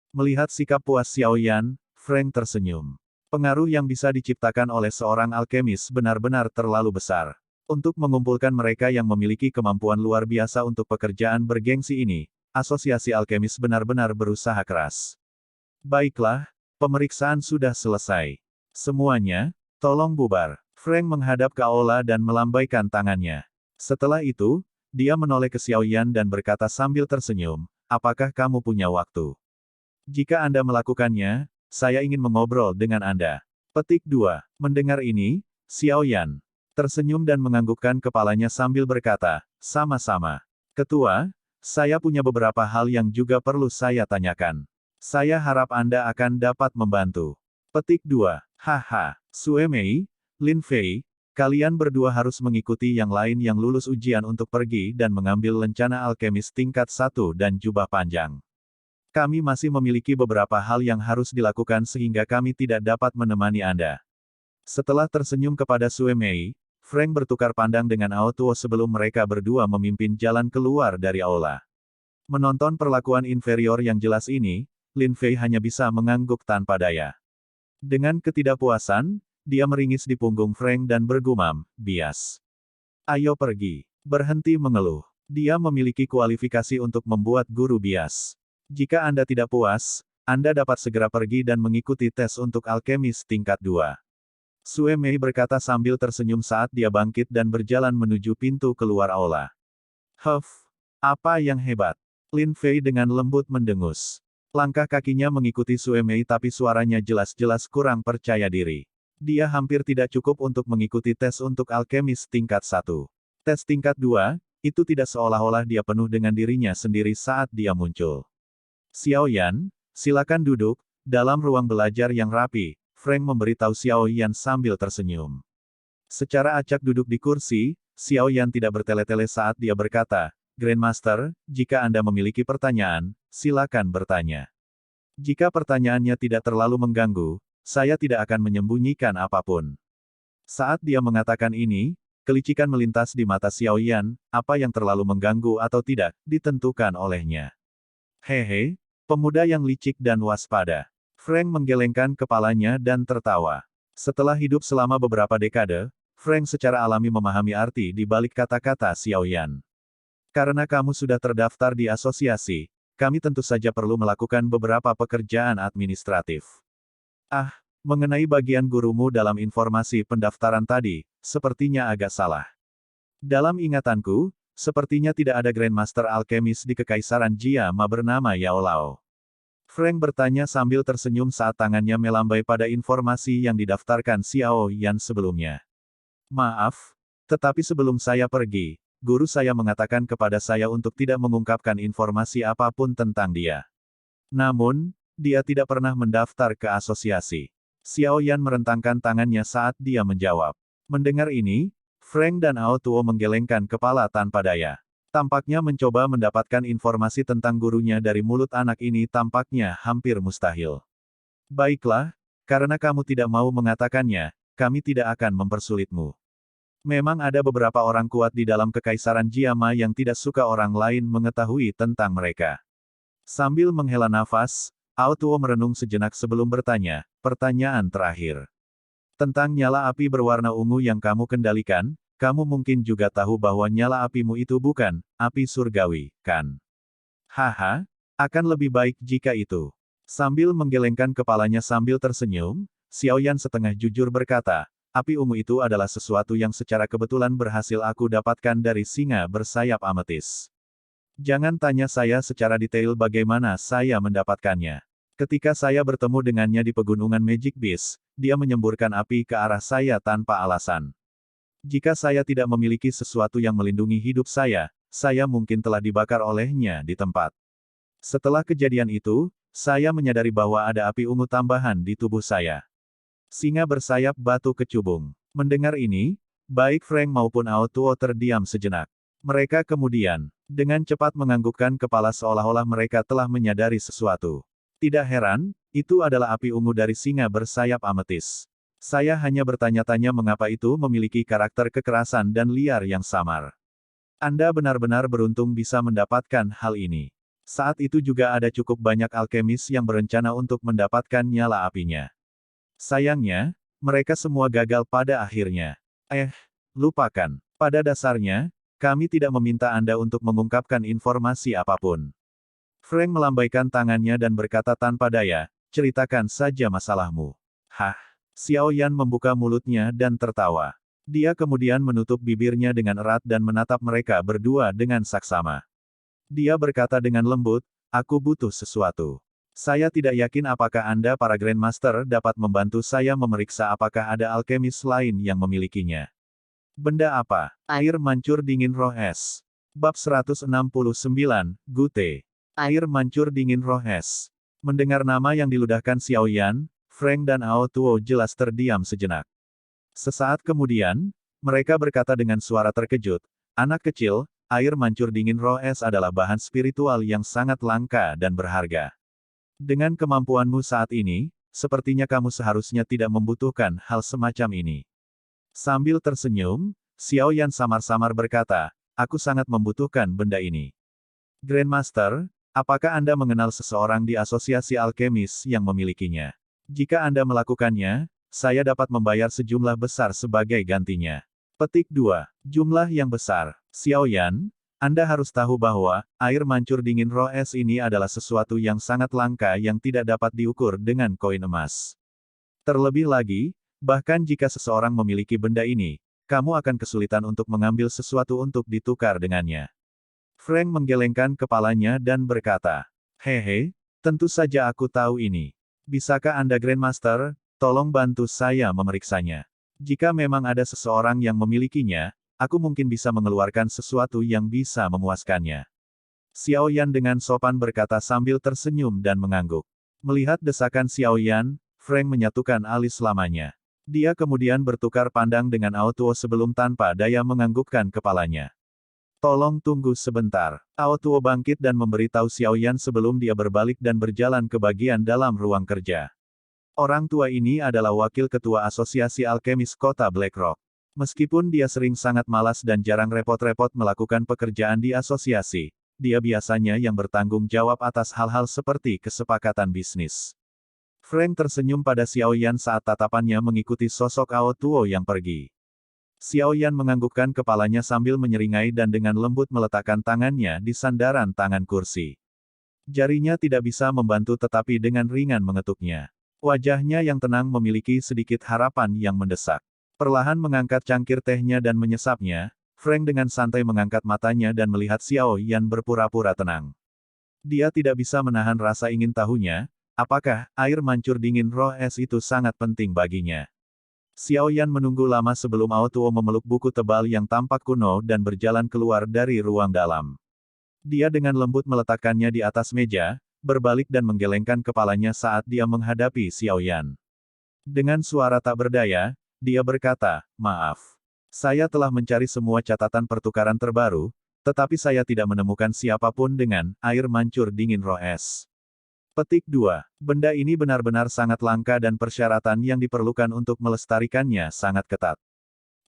Melihat sikap puas Xiao Yan, Frank tersenyum. Pengaruh yang bisa diciptakan oleh seorang alkemis benar-benar terlalu besar. Untuk mengumpulkan mereka yang memiliki kemampuan luar biasa untuk pekerjaan bergengsi ini, Asosiasi Alkemis benar-benar berusaha keras. Baiklah, pemeriksaan sudah selesai. Semuanya, tolong bubar. Frank menghadap ke Aula dan melambaikan tangannya. Setelah itu, dia menoleh ke Xiao Yan dan berkata sambil tersenyum, apakah kamu punya waktu? Jika Anda melakukannya, saya ingin mengobrol dengan Anda. Petik 2. Mendengar ini, Xiao Yan tersenyum dan menganggukkan kepalanya sambil berkata, sama-sama. Ketua, saya punya beberapa hal yang juga perlu saya tanyakan. Saya harap Anda akan dapat membantu. Petik 2. Haha, Sue Mei, Lin Fei, kalian berdua harus mengikuti yang lain yang lulus ujian untuk pergi dan mengambil lencana alkemis tingkat 1 dan jubah panjang. Kami masih memiliki beberapa hal yang harus dilakukan sehingga kami tidak dapat menemani Anda. Setelah tersenyum kepada Sue Mei, Frank bertukar pandang dengan Ao Tuo sebelum mereka berdua memimpin jalan keluar dari aula. Menonton perlakuan inferior yang jelas ini, Lin Fei hanya bisa mengangguk tanpa daya. Dengan ketidakpuasan, dia meringis di punggung Frank dan bergumam, bias. Ayo pergi. Berhenti mengeluh. Dia memiliki kualifikasi untuk membuat guru bias. Jika Anda tidak puas, Anda dapat segera pergi dan mengikuti tes untuk alkemis tingkat 2. Sue Mei berkata sambil tersenyum saat dia bangkit dan berjalan menuju pintu keluar aula. Huff, apa yang hebat? Lin Fei dengan lembut mendengus. Langkah kakinya mengikuti Sue Mei tapi suaranya jelas-jelas kurang percaya diri. Dia hampir tidak cukup untuk mengikuti tes untuk alkemis tingkat 1. Tes tingkat 2, itu tidak seolah-olah dia penuh dengan dirinya sendiri saat dia muncul. Xiao Yan, silakan duduk, dalam ruang belajar yang rapi, Frank memberitahu Xiao Yan sambil tersenyum. Secara acak duduk di kursi, Xiao Yan tidak bertele-tele saat dia berkata, Grandmaster, jika Anda memiliki pertanyaan, silakan bertanya. Jika pertanyaannya tidak terlalu mengganggu, saya tidak akan menyembunyikan apapun. Saat dia mengatakan ini, kelicikan melintas di mata Xiao Yan, apa yang terlalu mengganggu atau tidak, ditentukan olehnya. Hehe, pemuda yang licik dan waspada. Frank menggelengkan kepalanya dan tertawa. Setelah hidup selama beberapa dekade, Frank secara alami memahami arti di balik kata-kata Xiao Yan. Karena kamu sudah terdaftar di asosiasi, kami tentu saja perlu melakukan beberapa pekerjaan administratif. Ah, mengenai bagian gurumu dalam informasi pendaftaran tadi, sepertinya agak salah. Dalam ingatanku, sepertinya tidak ada Grandmaster Alkemis di Kekaisaran Jia Ma bernama Yao Lao. Frank bertanya sambil tersenyum saat tangannya melambai pada informasi yang didaftarkan Xiao Yan sebelumnya. Maaf, tetapi sebelum saya pergi, guru saya mengatakan kepada saya untuk tidak mengungkapkan informasi apapun tentang dia. Namun, dia tidak pernah mendaftar ke asosiasi. Xiao Yan merentangkan tangannya saat dia menjawab. Mendengar ini, Frank dan Ao Tuo menggelengkan kepala tanpa daya. Tampaknya mencoba mendapatkan informasi tentang gurunya dari mulut anak ini tampaknya hampir mustahil. Baiklah, karena kamu tidak mau mengatakannya, kami tidak akan mempersulitmu. Memang ada beberapa orang kuat di dalam Kekaisaran Jiama yang tidak suka orang lain mengetahui tentang mereka. Sambil menghela nafas, Ao Tuo merenung sejenak sebelum bertanya, pertanyaan terakhir. Tentang nyala api berwarna ungu yang kamu kendalikan, kamu mungkin juga tahu bahwa nyala apimu itu bukan api surgawi, kan? Haha, akan lebih baik jika itu. Sambil menggelengkan kepalanya sambil tersenyum, Xiao Yan setengah jujur berkata, api ungu itu adalah sesuatu yang secara kebetulan berhasil aku dapatkan dari singa bersayap ametis. Jangan tanya saya secara detail bagaimana saya mendapatkannya. Ketika saya bertemu dengannya di pegunungan Magic Beast, dia menyemburkan api ke arah saya tanpa alasan. Jika saya tidak memiliki sesuatu yang melindungi hidup saya mungkin telah dibakar olehnya di tempat. Setelah kejadian itu, saya menyadari bahwa ada api ungu tambahan di tubuh saya. Singa bersayap batu kecubung. Mendengar ini, baik Frank maupun Ao Tuo terdiam sejenak. Mereka kemudian, dengan cepat menganggukkan kepala seolah-olah mereka telah menyadari sesuatu. Tidak heran, itu adalah api ungu dari singa bersayap ametis. Saya hanya bertanya-tanya mengapa itu memiliki karakter kekerasan dan liar yang samar. Anda benar-benar beruntung bisa mendapatkan hal ini. Saat itu juga ada cukup banyak alkemis yang berencana untuk mendapatkan nyala apinya. Sayangnya, mereka semua gagal pada akhirnya. Lupakan. Pada dasarnya, kami tidak meminta Anda untuk mengungkapkan informasi apapun. Frank melambaikan tangannya dan berkata tanpa daya, ceritakan saja masalahmu. Hah? Xiao Yan membuka mulutnya dan tertawa. Dia kemudian menutup bibirnya dengan erat dan menatap mereka berdua dengan saksama. Dia berkata dengan lembut, aku butuh sesuatu. Saya tidak yakin apakah Anda para Grandmaster dapat membantu saya memeriksa apakah ada alkemis lain yang memilikinya. Benda apa? Air mancur dingin roh es. Bab 169, Gute. Air mancur dingin roh es. Mendengar nama yang diludahkan Xiao Yan, Frank dan Ao Tuo jelas terdiam sejenak. Sesaat kemudian, mereka berkata dengan suara terkejut, anak kecil, air mancur dingin roh es adalah bahan spiritual yang sangat langka dan berharga. Dengan kemampuanmu saat ini, sepertinya kamu seharusnya tidak membutuhkan hal semacam ini. Sambil tersenyum, Xiao Yan samar-samar berkata, aku sangat membutuhkan benda ini. Grandmaster, apakah Anda mengenal seseorang di asosiasi alkemis yang memilikinya? Jika Anda melakukannya, saya dapat membayar sejumlah besar sebagai gantinya. Petik 2. Jumlah yang besar. Xiao Yan, Anda harus tahu bahwa, air mancur dingin roh es ini adalah sesuatu yang sangat langka yang tidak dapat diukur dengan koin emas. Terlebih lagi, bahkan jika seseorang memiliki benda ini, kamu akan kesulitan untuk mengambil sesuatu untuk ditukar dengannya. Frank menggelengkan kepalanya dan berkata, hehe, tentu saja aku tahu ini. Bisakah Anda Grandmaster, tolong bantu saya memeriksanya. Jika memang ada seseorang yang memilikinya, aku mungkin bisa mengeluarkan sesuatu yang bisa memuaskannya. Xiao Yan dengan sopan berkata sambil tersenyum dan mengangguk. Melihat desakan Xiao Yan, Frank menyatukan alis lamanya. Dia kemudian bertukar pandang dengan Ao Tuo sebelum tanpa daya menganggukkan kepalanya. Tolong tunggu sebentar. Ao Tuo bangkit dan memberitahu Xiao Yan sebelum dia berbalik dan berjalan ke bagian dalam ruang kerja. Orang tua ini adalah wakil ketua asosiasi alkemis kota Blackrock. Meskipun dia sering sangat malas dan jarang repot-repot melakukan pekerjaan di asosiasi, dia biasanya yang bertanggung jawab atas hal-hal seperti kesepakatan bisnis. Frank tersenyum pada Xiao Yan saat tatapannya mengikuti sosok Ao Tuo yang pergi. Xiao Yan menganggukkan kepalanya sambil menyeringai dan dengan lembut meletakkan tangannya di sandaran tangan kursi. Jarinya tidak bisa membantu tetapi dengan ringan mengetuknya. Wajahnya yang tenang memiliki sedikit harapan yang mendesak. Perlahan mengangkat cangkir tehnya dan menyesapnya, Frank dengan santai mengangkat matanya dan melihat Xiao Yan berpura-pura tenang. Dia tidak bisa menahan rasa ingin tahunya, apakah air mancur dingin roh es itu sangat penting baginya. Xiao Yan menunggu lama sebelum Ao Tuo memeluk buku tebal yang tampak kuno dan berjalan keluar dari ruang dalam. Dia dengan lembut meletakkannya di atas meja, berbalik dan menggelengkan kepalanya saat dia menghadapi Xiao Yan. Dengan suara tak berdaya, dia berkata, maaf. Saya telah mencari semua catatan pertukaran terbaru, tetapi saya tidak menemukan siapapun dengan air mancur dingin roh es. Petik 2. Benda ini benar-benar sangat langka dan persyaratan yang diperlukan untuk melestarikannya sangat ketat.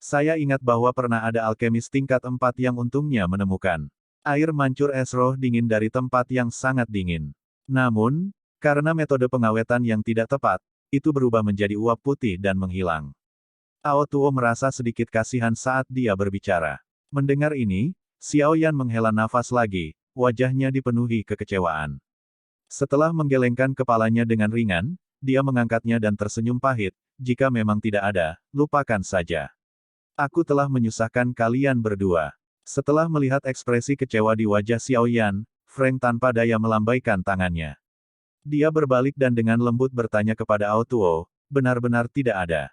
Saya ingat bahwa pernah ada alkemis tingkat 4 yang untungnya menemukan air mancur es roh dingin dari tempat yang sangat dingin. Namun, karena metode pengawetan yang tidak tepat, itu berubah menjadi uap putih dan menghilang. Ao Tuo merasa sedikit kasihan saat dia berbicara. Mendengar ini, Xiao Yan menghela nafas lagi, wajahnya dipenuhi kekecewaan. Setelah menggelengkan kepalanya dengan ringan, dia mengangkatnya dan tersenyum pahit, jika memang tidak ada, lupakan saja. Aku telah menyusahkan kalian berdua. Setelah melihat ekspresi kecewa di wajah Xiao Yan, Frank tanpa daya melambaikan tangannya. Dia berbalik dan dengan lembut bertanya kepada Ao Tuo, benar-benar tidak ada.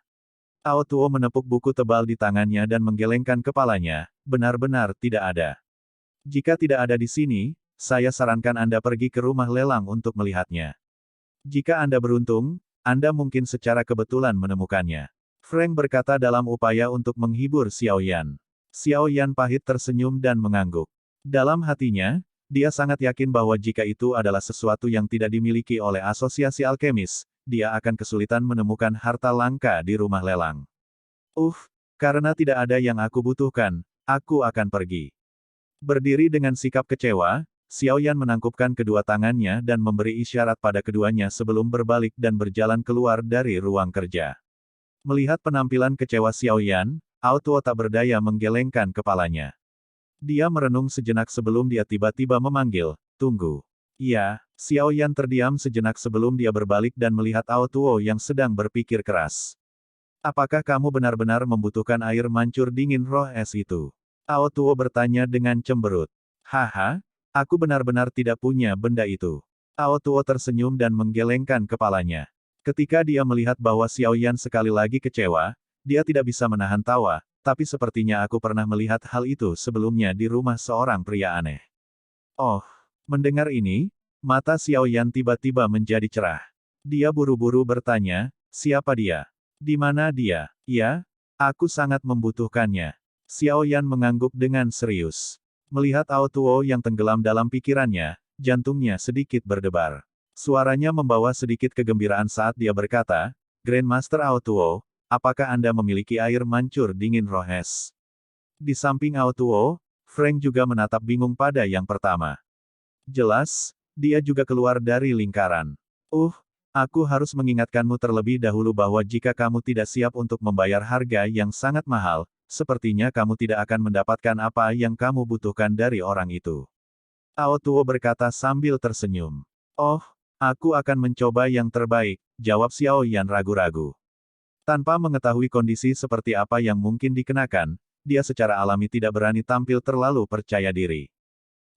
Ao Tuo menepuk buku tebal di tangannya dan menggelengkan kepalanya, benar-benar tidak ada. Jika tidak ada di sini, saya sarankan Anda pergi ke rumah lelang untuk melihatnya. Jika Anda beruntung, Anda mungkin secara kebetulan menemukannya. Frank berkata dalam upaya untuk menghibur Xiao Yan. Xiao Yan pahit tersenyum dan mengangguk. Dalam hatinya, dia sangat yakin bahwa jika itu adalah sesuatu yang tidak dimiliki oleh asosiasi alkemis, dia akan kesulitan menemukan harta langka di rumah lelang. Karena tidak ada yang aku butuhkan, aku akan pergi. Berdiri dengan sikap kecewa, Xiao Yan menangkupkan kedua tangannya dan memberi isyarat pada keduanya sebelum berbalik dan berjalan keluar dari ruang kerja. Melihat penampilan kecewa Xiao Yan, Ao Tuo tak berdaya menggelengkan kepalanya. Dia merenung sejenak sebelum dia tiba-tiba memanggil, "Tunggu." Iya, Xiao Yan terdiam sejenak sebelum dia berbalik dan melihat Ao Tuo yang sedang berpikir keras. "Apakah kamu benar-benar membutuhkan air mancur dingin roh es itu?" Ao Tuo bertanya dengan cemberut. "Haha, aku benar-benar tidak punya benda itu." Ao Tuo tersenyum dan menggelengkan kepalanya. Ketika dia melihat bahwa Xiao Yan sekali lagi kecewa, dia tidak bisa menahan tawa, tapi sepertinya aku pernah melihat hal itu sebelumnya di rumah seorang pria aneh. Oh, mendengar ini, mata Xiao Yan tiba-tiba menjadi cerah. Dia buru-buru bertanya, "Siapa dia? Di mana dia?" "Ya, aku sangat membutuhkannya." Xiao Yan mengangguk dengan serius. Melihat Ao Tuo yang tenggelam dalam pikirannya, jantungnya sedikit berdebar. Suaranya membawa sedikit kegembiraan saat dia berkata, "Grandmaster Ao Tuo, apakah Anda memiliki air mancur dingin roh es?" Di samping Ao Tuo, Frank juga menatap bingung pada yang pertama. Jelas, dia juga keluar dari lingkaran. Aku harus mengingatkanmu terlebih dahulu bahwa jika kamu tidak siap untuk membayar harga yang sangat mahal, sepertinya kamu tidak akan mendapatkan apa yang kamu butuhkan dari orang itu. Ao Tuo berkata sambil tersenyum. "Oh, aku akan mencoba yang terbaik," jawab Xiao Yan ragu-ragu. Tanpa mengetahui kondisi seperti apa yang mungkin dikenakan, dia secara alami tidak berani tampil terlalu percaya diri.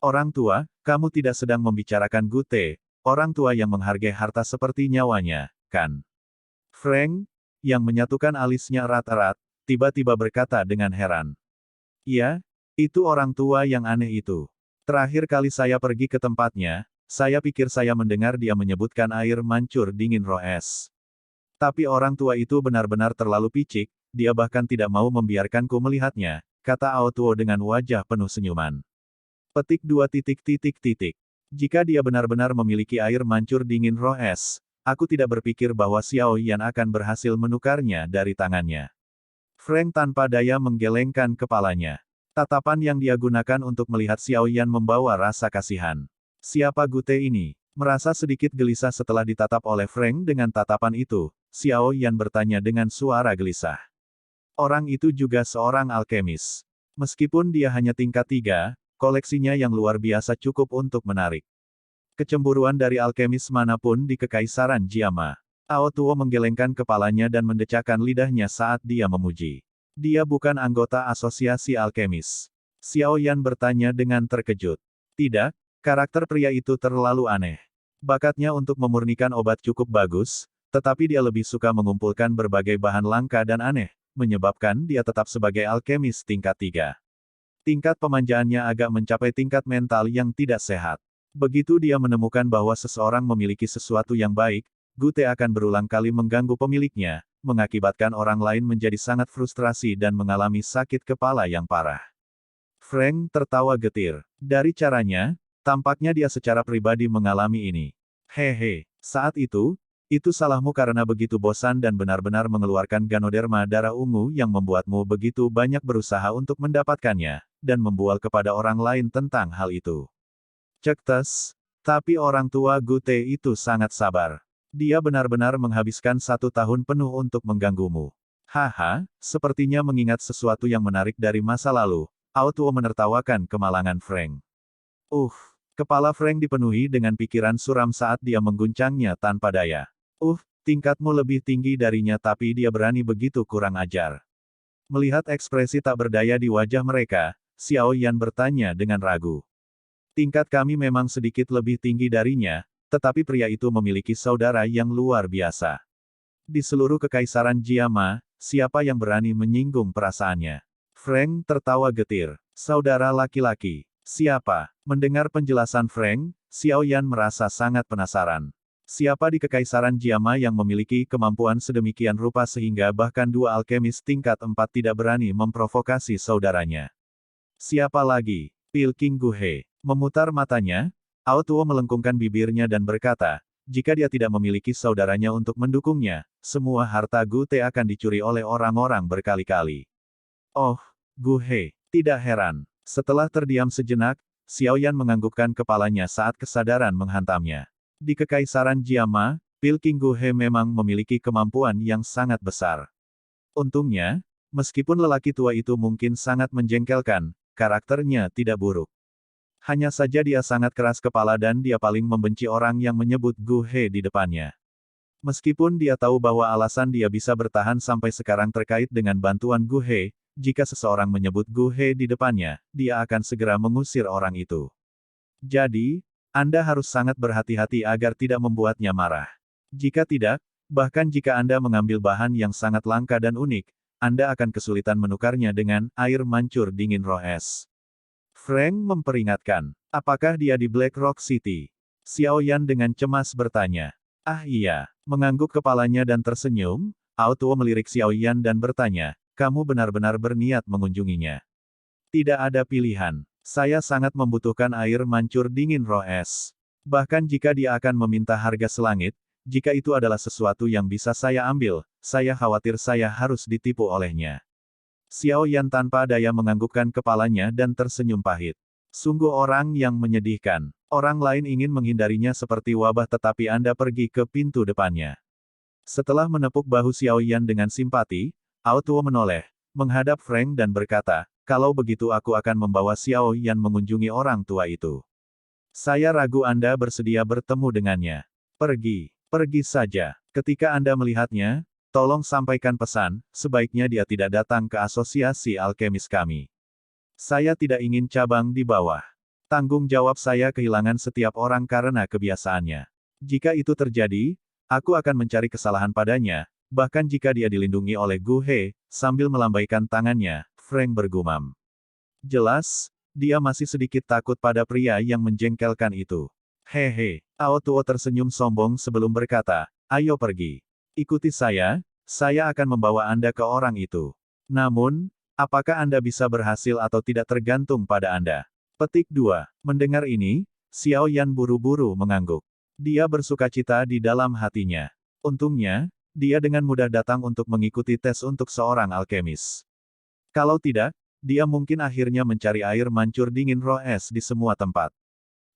"Orang tua, kamu tidak sedang membicarakan Gute, orang tua yang menghargai harta seperti nyawanya, kan?" Frank, yang menyatukan alisnya erat-erat, tiba-tiba berkata dengan heran. "Iya, itu orang tua yang aneh itu. Terakhir kali saya pergi ke tempatnya, saya pikir saya mendengar dia menyebutkan air mancur dingin roh es. Tapi orang tua itu benar-benar terlalu picik, dia bahkan tidak mau membiarkanku melihatnya," kata Ao Tuo dengan wajah penuh senyuman. Petik 2 titik titik titik. Jika dia benar-benar memiliki air mancur dingin roh es, aku tidak berpikir bahwa Xiao Yan akan berhasil menukarnya dari tangannya. Frank tanpa daya menggelengkan kepalanya. Tatapan yang dia gunakan untuk melihat Xiao Yan membawa rasa kasihan. Siapa Gute ini? Merasa sedikit gelisah setelah ditatap oleh Frank dengan tatapan itu, Xiao Yan bertanya dengan suara gelisah. Orang itu juga seorang alkemis. Meskipun dia hanya tingkat 3, koleksinya yang luar biasa cukup untuk menarik kecemburuan dari alkemis manapun di Kekaisaran Jiama. Ao Tuo menggelengkan kepalanya dan mendecakkan lidahnya saat dia memuji. Dia bukan anggota asosiasi alkemis. Xiao Yan bertanya dengan terkejut. Tidak, karakter pria itu terlalu aneh. Bakatnya untuk memurnikan obat cukup bagus, tetapi dia lebih suka mengumpulkan berbagai bahan langka dan aneh, menyebabkan dia tetap sebagai alkemis tingkat 3. Tingkat pemanjaannya agak mencapai tingkat mental yang tidak sehat. Begitu dia menemukan bahwa seseorang memiliki sesuatu yang baik, Gute akan berulang kali mengganggu pemiliknya, mengakibatkan orang lain menjadi sangat frustrasi dan mengalami sakit kepala yang parah. Frank tertawa getir. Dari caranya, tampaknya dia secara pribadi mengalami ini. Hehe, saat itu salahmu karena begitu bosan dan benar-benar mengeluarkan ganoderma darah ungu yang membuatmu begitu banyak berusaha untuk mendapatkannya, dan membual kepada orang lain tentang hal itu. Cek tes. Tapi orang tua Gute itu sangat sabar. Dia benar-benar menghabiskan 1 tahun penuh untuk mengganggumu. Haha, sepertinya mengingat sesuatu yang menarik dari masa lalu, Ao Tuo menertawakan kemalangan Frank. Kepala Frank dipenuhi dengan pikiran suram saat dia mengguncangnya tanpa daya. Tingkatmu lebih tinggi darinya tapi dia berani begitu kurang ajar. Melihat ekspresi tak berdaya di wajah mereka, Xiao Yan bertanya dengan ragu. Tingkat kami memang sedikit lebih tinggi darinya, tetapi pria itu memiliki saudara yang luar biasa. Di seluruh Kekaisaran Jiama, siapa yang berani menyinggung perasaannya? Frank tertawa getir. Saudara laki-laki. Siapa? Mendengar penjelasan Frank, Xiao Yan merasa sangat penasaran. Siapa di Kekaisaran Jiama yang memiliki kemampuan sedemikian rupa sehingga bahkan 2 alkemis tingkat 4 tidak berani memprovokasi saudaranya? Siapa lagi? Pilking Guhe. Memutar matanya, Ao Tuo melengkungkan bibirnya dan berkata, jika dia tidak memiliki saudaranya untuk mendukungnya, semua harta Gute akan dicuri oleh orang-orang berkali-kali. Oh, Guhe. Tidak heran. Setelah terdiam sejenak, Xiao Yan menganggukkan kepalanya saat kesadaran menghantamnya. Di Kekaisaran Jiama, Pilking Guhe memang memiliki kemampuan yang sangat besar. Untungnya, Meskipun lelaki tua itu mungkin sangat menjengkelkan, karakternya tidak buruk. Hanya saja dia sangat keras kepala dan dia paling membenci orang yang menyebut Gu He di depannya. Meskipun dia tahu bahwa alasan dia bisa bertahan sampai sekarang terkait dengan bantuan Gu He, jika seseorang menyebut Gu He di depannya, dia akan segera mengusir orang itu. Jadi, Anda harus sangat berhati-hati agar tidak membuatnya marah. Jika tidak, bahkan jika Anda mengambil bahan yang sangat langka dan unik, Anda akan kesulitan menukarnya dengan air mancur dingin roh es. Frank memperingatkan, apakah dia di Black Rock City? Xiao Yan dengan cemas bertanya. Ah iya, mengangguk kepalanya dan tersenyum, Ao Tuo melirik Xiao Yan dan bertanya, kamu benar-benar berniat mengunjunginya. Tidak ada pilihan. Saya sangat membutuhkan air mancur dingin roh es. Bahkan jika dia akan meminta harga selangit, jika itu adalah sesuatu yang bisa saya ambil, saya khawatir saya harus ditipu olehnya. Xiao Yan tanpa daya menganggukkan kepalanya dan tersenyum pahit. Sungguh orang yang menyedihkan. Orang lain ingin menghindarinya seperti wabah tetapi Anda pergi ke pintu depannya. Setelah menepuk bahu Xiao Yan dengan simpati, Ao Tuo menoleh, menghadap Frank dan berkata, kalau begitu aku akan membawa Xiao Yan mengunjungi orang tua itu. Saya ragu Anda bersedia bertemu dengannya. Pergi saja. Ketika Anda melihatnya, tolong sampaikan pesan, sebaiknya dia tidak datang ke asosiasi alkemis kami. Saya tidak ingin cabang di bawah. Tanggung jawab saya kehilangan setiap orang karena kebiasaannya. Jika itu terjadi, aku akan mencari kesalahan padanya, bahkan jika dia dilindungi oleh Gu He, sambil melambaikan tangannya, Frank bergumam. Jelas, dia masih sedikit takut pada pria yang menjengkelkan itu. Hehe, Ao Tuo tersenyum sombong sebelum berkata, ayo pergi. Ikuti saya akan membawa Anda ke orang itu. Namun, apakah Anda bisa berhasil atau tidak tergantung pada Anda. Petik 2. Mendengar ini, Xiao Yan buru-buru mengangguk. Dia bersukacita di dalam hatinya. Untungnya, dia dengan mudah datang untuk mengikuti tes untuk seorang alkemis. Kalau tidak, dia mungkin akhirnya mencari air mancur dingin roh es di semua tempat.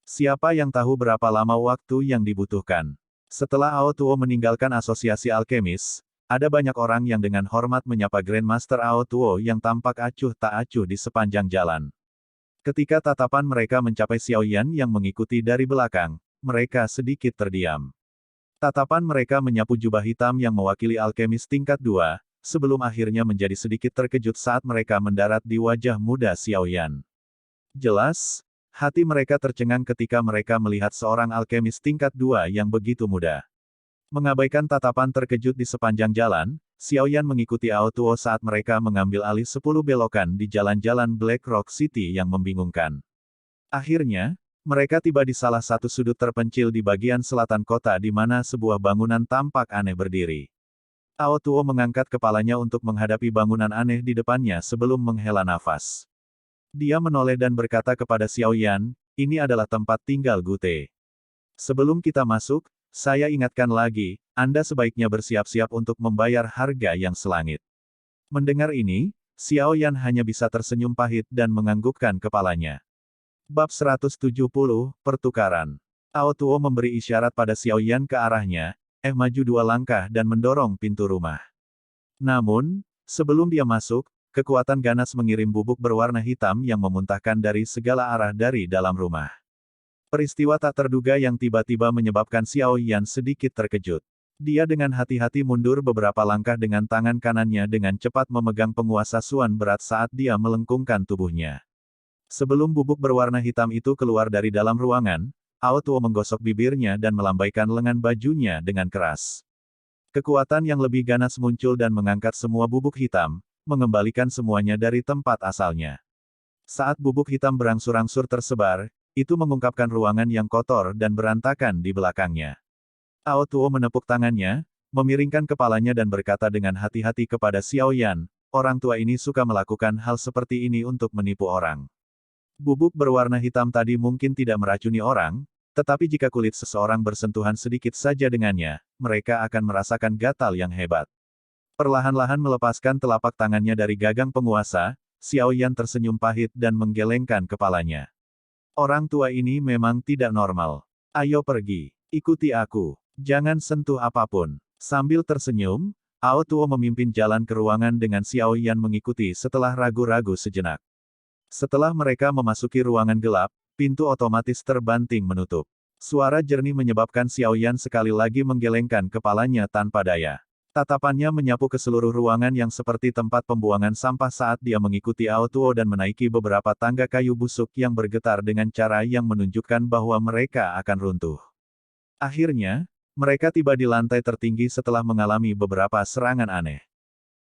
Siapa yang tahu berapa lama waktu yang dibutuhkan. Setelah Ao Tuo meninggalkan asosiasi alkemis, ada banyak orang yang dengan hormat menyapa Grandmaster Ao Tuo yang tampak acuh tak acuh di sepanjang jalan. Ketika tatapan mereka mencapai Xiao Yan yang mengikuti dari belakang, mereka sedikit terdiam. Tatapan mereka menyapu jubah hitam yang mewakili alkemis tingkat 2, sebelum akhirnya menjadi sedikit terkejut saat mereka mendarat di wajah muda Xiao Yan. Jelas, hati mereka tercengang ketika mereka melihat seorang alkemis tingkat 2 yang begitu muda. Mengabaikan tatapan terkejut di sepanjang jalan, Xiao Yan mengikuti Ao Tuo saat mereka mengambil alih 10 belokan di jalan-jalan Black Rock City yang membingungkan. Akhirnya, mereka tiba di salah satu sudut terpencil di bagian selatan kota di mana sebuah bangunan tampak aneh berdiri. Ao Tuo mengangkat kepalanya untuk menghadapi bangunan aneh di depannya sebelum menghela nafas. Dia menoleh dan berkata kepada Xiao Yan, ini adalah tempat tinggal Gute. Sebelum kita masuk, saya ingatkan lagi, Anda sebaiknya bersiap-siap untuk membayar harga yang selangit. Mendengar ini, Xiao Yan hanya bisa tersenyum pahit dan menganggukkan kepalanya. Bab 170, Pertukaran. Ao Tuo memberi isyarat pada Xiao Yan ke arahnya, maju 2 langkah dan mendorong pintu rumah. Namun, sebelum dia masuk, kekuatan ganas mengirim bubuk berwarna hitam yang memuntahkan dari segala arah dari dalam rumah. Peristiwa tak terduga yang tiba-tiba menyebabkan Xiao Yan sedikit terkejut. Dia dengan hati-hati mundur beberapa langkah dengan tangan kanannya dengan cepat memegang penguasa Suan berat saat dia melengkungkan tubuhnya. Sebelum bubuk berwarna hitam itu keluar dari dalam ruangan, Ao Tuo menggosok bibirnya dan melambaikan lengan bajunya dengan keras. Kekuatan yang lebih ganas muncul dan mengangkat semua bubuk hitam, mengembalikan semuanya dari tempat asalnya. Saat bubuk hitam berangsur-angsur tersebar, itu mengungkapkan ruangan yang kotor dan berantakan di belakangnya. Ao Tuo menepuk tangannya, memiringkan kepalanya dan berkata dengan hati-hati kepada Xiao Yan, orang tua ini suka melakukan hal seperti ini untuk menipu orang. Bubuk berwarna hitam tadi mungkin tidak meracuni orang, tetapi jika kulit seseorang bersentuhan sedikit saja dengannya, mereka akan merasakan gatal yang hebat. Perlahan-lahan melepaskan telapak tangannya dari gagang penguasa, Xiao Yan tersenyum pahit dan menggelengkan kepalanya. Orang tua ini memang tidak normal. Ayo pergi. Ikuti aku. Jangan sentuh apapun. Sambil tersenyum, Ao Tuo memimpin jalan ke ruangan dengan Xiao Yan mengikuti setelah ragu-ragu sejenak. Setelah mereka memasuki ruangan gelap, pintu otomatis terbanting menutup. Suara jernih menyebabkan Xiao Yan sekali lagi menggelengkan kepalanya tanpa daya. Tatapannya menyapu ke seluruh ruangan yang seperti tempat pembuangan sampah saat dia mengikuti Ao Tuo dan menaiki beberapa tangga kayu busuk yang bergetar dengan cara yang menunjukkan bahwa mereka akan runtuh. Akhirnya, mereka tiba di lantai tertinggi setelah mengalami beberapa serangan aneh.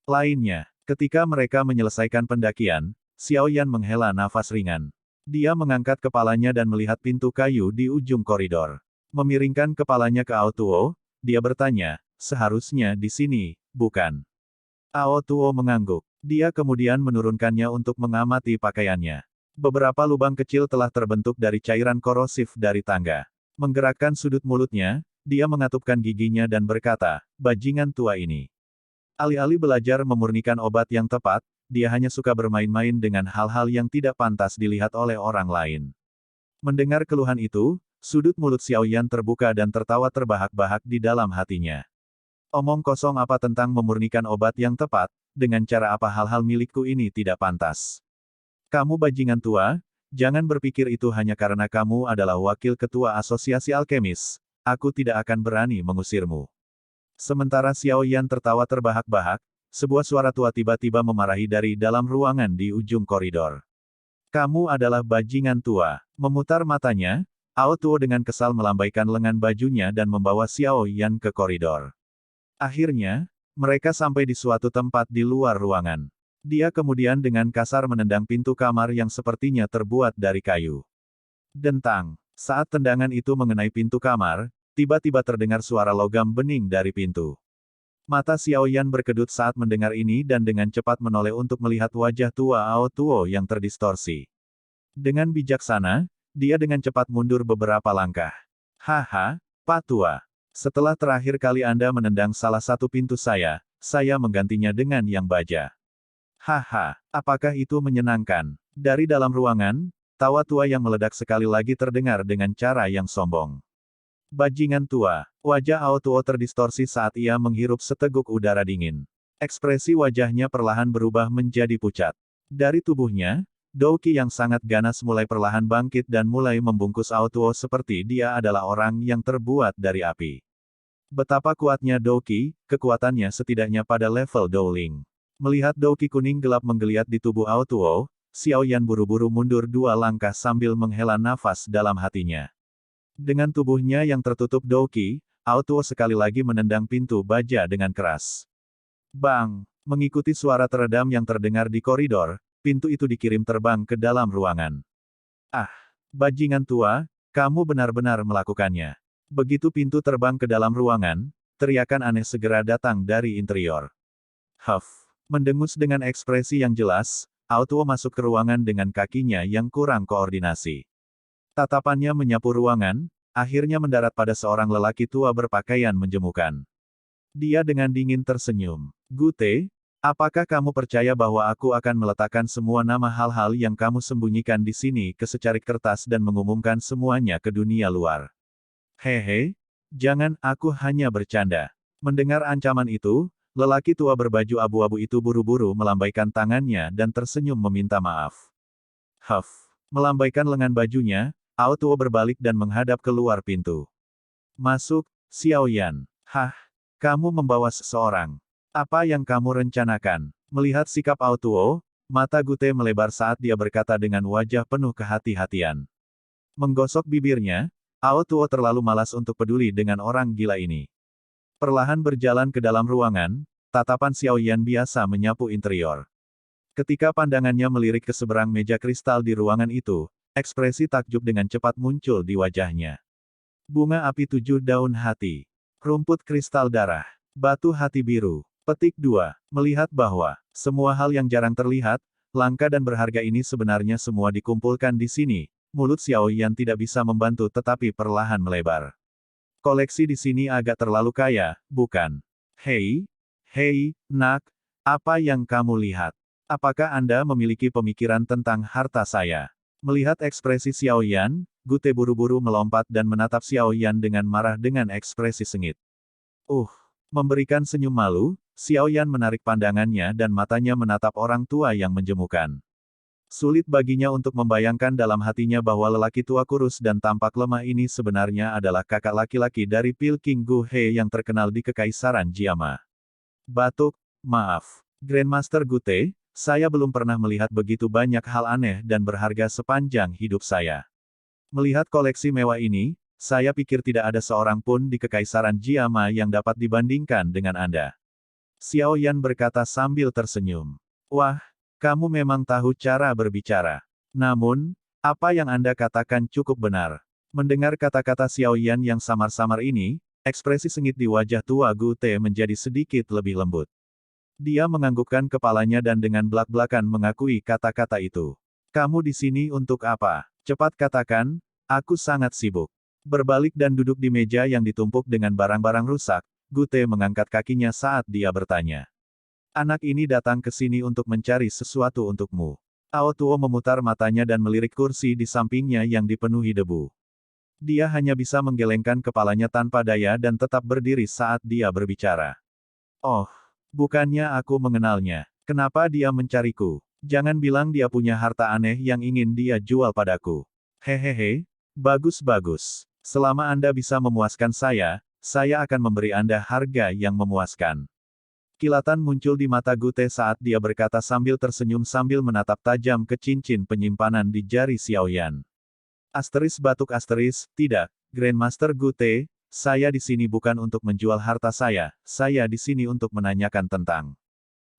Lainnya, ketika mereka menyelesaikan pendakian, Xiao Yan menghela nafas ringan. Dia mengangkat kepalanya dan melihat pintu kayu di ujung koridor. Memiringkan kepalanya ke Ao Tuo, dia bertanya, seharusnya di sini, bukan? Ao Tuo mengangguk. Dia kemudian menurunkannya untuk mengamati pakaiannya. Beberapa lubang kecil telah terbentuk dari cairan korosif dari tangga. Menggerakkan sudut mulutnya, dia mengatupkan giginya dan berkata, bajingan tua ini. Alih-alih belajar memurnikan obat yang tepat, dia hanya suka bermain-main dengan hal-hal yang tidak pantas dilihat oleh orang lain. Mendengar keluhan itu, sudut mulut Xiao Yan terbuka dan tertawa terbahak-bahak di dalam hatinya. Omong kosong apa tentang memurnikan obat yang tepat, dengan cara apa hal-hal milikku ini tidak pantas. Kamu bajingan tua, jangan berpikir itu hanya karena kamu adalah wakil ketua asosiasi alkemis, aku tidak akan berani mengusirmu. Sementara Xiao Yan tertawa terbahak-bahak, sebuah suara tua tiba-tiba memarahi dari dalam ruangan di ujung koridor. Kamu adalah bajingan tua. Memutar matanya, Ao Tuo dengan kesal melambaikan lengan bajunya dan membawa Xiao Yan ke koridor. Akhirnya, mereka sampai di suatu tempat di luar ruangan. Dia kemudian dengan kasar menendang pintu kamar yang sepertinya terbuat dari kayu. Dentang. Saat tendangan itu mengenai pintu kamar, tiba-tiba terdengar suara logam bening dari pintu. Mata Xiao Yan berkedut saat mendengar ini dan dengan cepat menoleh untuk melihat wajah tua Ao Tuo yang terdistorsi. Dengan bijaksana, dia dengan cepat mundur beberapa langkah. Haha, Pak Tua. Setelah terakhir kali Anda menendang salah satu pintu saya menggantinya dengan yang baja. Haha, apakah itu menyenangkan? Dari dalam ruangan, tawa tua yang meledak sekali lagi terdengar dengan cara yang sombong. Bajingan tua. Wajah Ao Tuo terdistorsi saat ia menghirup seteguk udara dingin. Ekspresi wajahnya perlahan berubah menjadi pucat. Dari tubuhnya, Douqi yang sangat ganas mulai perlahan bangkit dan mulai membungkus Ao Tuo seperti dia adalah orang yang terbuat dari api. Betapa kuatnya Douqi, kekuatannya setidaknya pada level Dowling. Melihat Douqi kuning gelap menggeliat di tubuh Ao Tuo, Xiao Yan buru-buru mundur 2 langkah sambil menghela nafas dalam hatinya. Dengan tubuhnya yang tertutup Douqi, Ao Tuo sekali lagi menendang pintu baja dengan keras. Bang! Mengikuti suara teredam yang terdengar di koridor, pintu itu dikirim terbang ke dalam ruangan. Ah! Bajingan tua, kamu benar-benar melakukannya. Begitu pintu terbang ke dalam ruangan, teriakan aneh segera datang dari interior. Huff! Mendengus dengan ekspresi yang jelas, Ao Tuo masuk ke ruangan dengan kakinya yang kurang koordinasi. Tatapannya menyapu ruangan, akhirnya mendarat pada seorang lelaki tua berpakaian menjemukan. Dia dengan dingin tersenyum. Gute, apakah kamu percaya bahwa aku akan meletakkan semua nama hal-hal yang kamu sembunyikan di sini ke secarik kertas dan mengumumkan semuanya ke dunia luar? Hehe, jangan, aku hanya bercanda. Mendengar ancaman itu, lelaki tua berbaju abu-abu itu buru-buru melambaikan tangannya dan tersenyum meminta maaf. Huff, melambaikan lengan bajunya, Ao Tuo berbalik dan menghadap keluar pintu. Masuk, Xiao Yan. Hah? Kamu membawa seseorang. Apa yang kamu rencanakan? Melihat sikap Ao Tuo, mata Gute melebar saat dia berkata dengan wajah penuh kehati-hatian. Menggosok bibirnya, Ao Tuo terlalu malas untuk peduli dengan orang gila ini. Perlahan berjalan ke dalam ruangan, tatapan Xiao Yan biasa menyapu interior. Ketika pandangannya melirik ke seberang meja kristal di ruangan itu, ekspresi takjub dengan cepat muncul di wajahnya. Bunga api 7 daun hati. Rumput kristal darah. Batu hati biru. Petik 2. Melihat bahwa, semua hal yang jarang terlihat, langka dan berharga ini sebenarnya semua dikumpulkan di sini, mulut Xiao Yan tidak bisa membantu tetapi perlahan melebar. Koleksi di sini agak terlalu kaya, bukan? Hei, nak, apa yang kamu lihat? Apakah Anda memiliki pemikiran tentang harta saya? Melihat ekspresi Xiao Yan, Gute buru-buru melompat dan menatap Xiao Yan dengan marah dengan ekspresi sengit. Memberikan senyum malu, Xiao Yan menarik pandangannya dan matanya menatap orang tua yang menjemukan. Sulit baginya untuk membayangkan dalam hatinya bahwa lelaki tua kurus dan tampak lemah ini sebenarnya adalah kakak laki-laki dari Pil King Gu He yang terkenal di Kekaisaran Jiama. Batuk, maaf. Grandmaster Gute, saya belum pernah melihat begitu banyak hal aneh dan berharga sepanjang hidup saya. Melihat koleksi mewah ini, saya pikir tidak ada seorang pun di Kekaisaran Jiama yang dapat dibandingkan dengan Anda. Xiao Yan berkata sambil tersenyum. Wah, kamu memang tahu cara berbicara. Namun, apa yang Anda katakan cukup benar. Mendengar kata-kata Xiao Yan yang samar-samar ini, ekspresi sengit di wajah tua Gu Te menjadi sedikit lebih lembut. Dia menganggukkan kepalanya dan dengan belak-belakan mengakui kata-kata itu. Kamu di sini untuk apa? Cepat katakan, aku sangat sibuk. Berbalik dan duduk di meja yang ditumpuk dengan barang-barang rusak, Gu Te mengangkat kakinya saat dia bertanya. Anak ini datang ke sini untuk mencari sesuatu untukmu. Ao Tuo memutar matanya dan melirik kursi di sampingnya yang dipenuhi debu. Dia hanya bisa menggelengkan kepalanya tanpa daya dan tetap berdiri saat dia berbicara. Oh, bukannya aku mengenalnya. Kenapa dia mencariku? Jangan bilang dia punya harta aneh yang ingin dia jual padaku. Hehehe, bagus-bagus. Selama Anda bisa memuaskan saya akan memberi Anda harga yang memuaskan. Kilatan muncul di mata Gu Te saat dia berkata sambil tersenyum sambil menatap tajam ke cincin penyimpanan di jari Xiao Yan. Asteris batuk asteris, tidak, Grandmaster Gu Te, saya di sini bukan untuk menjual harta saya di sini untuk menanyakan tentang.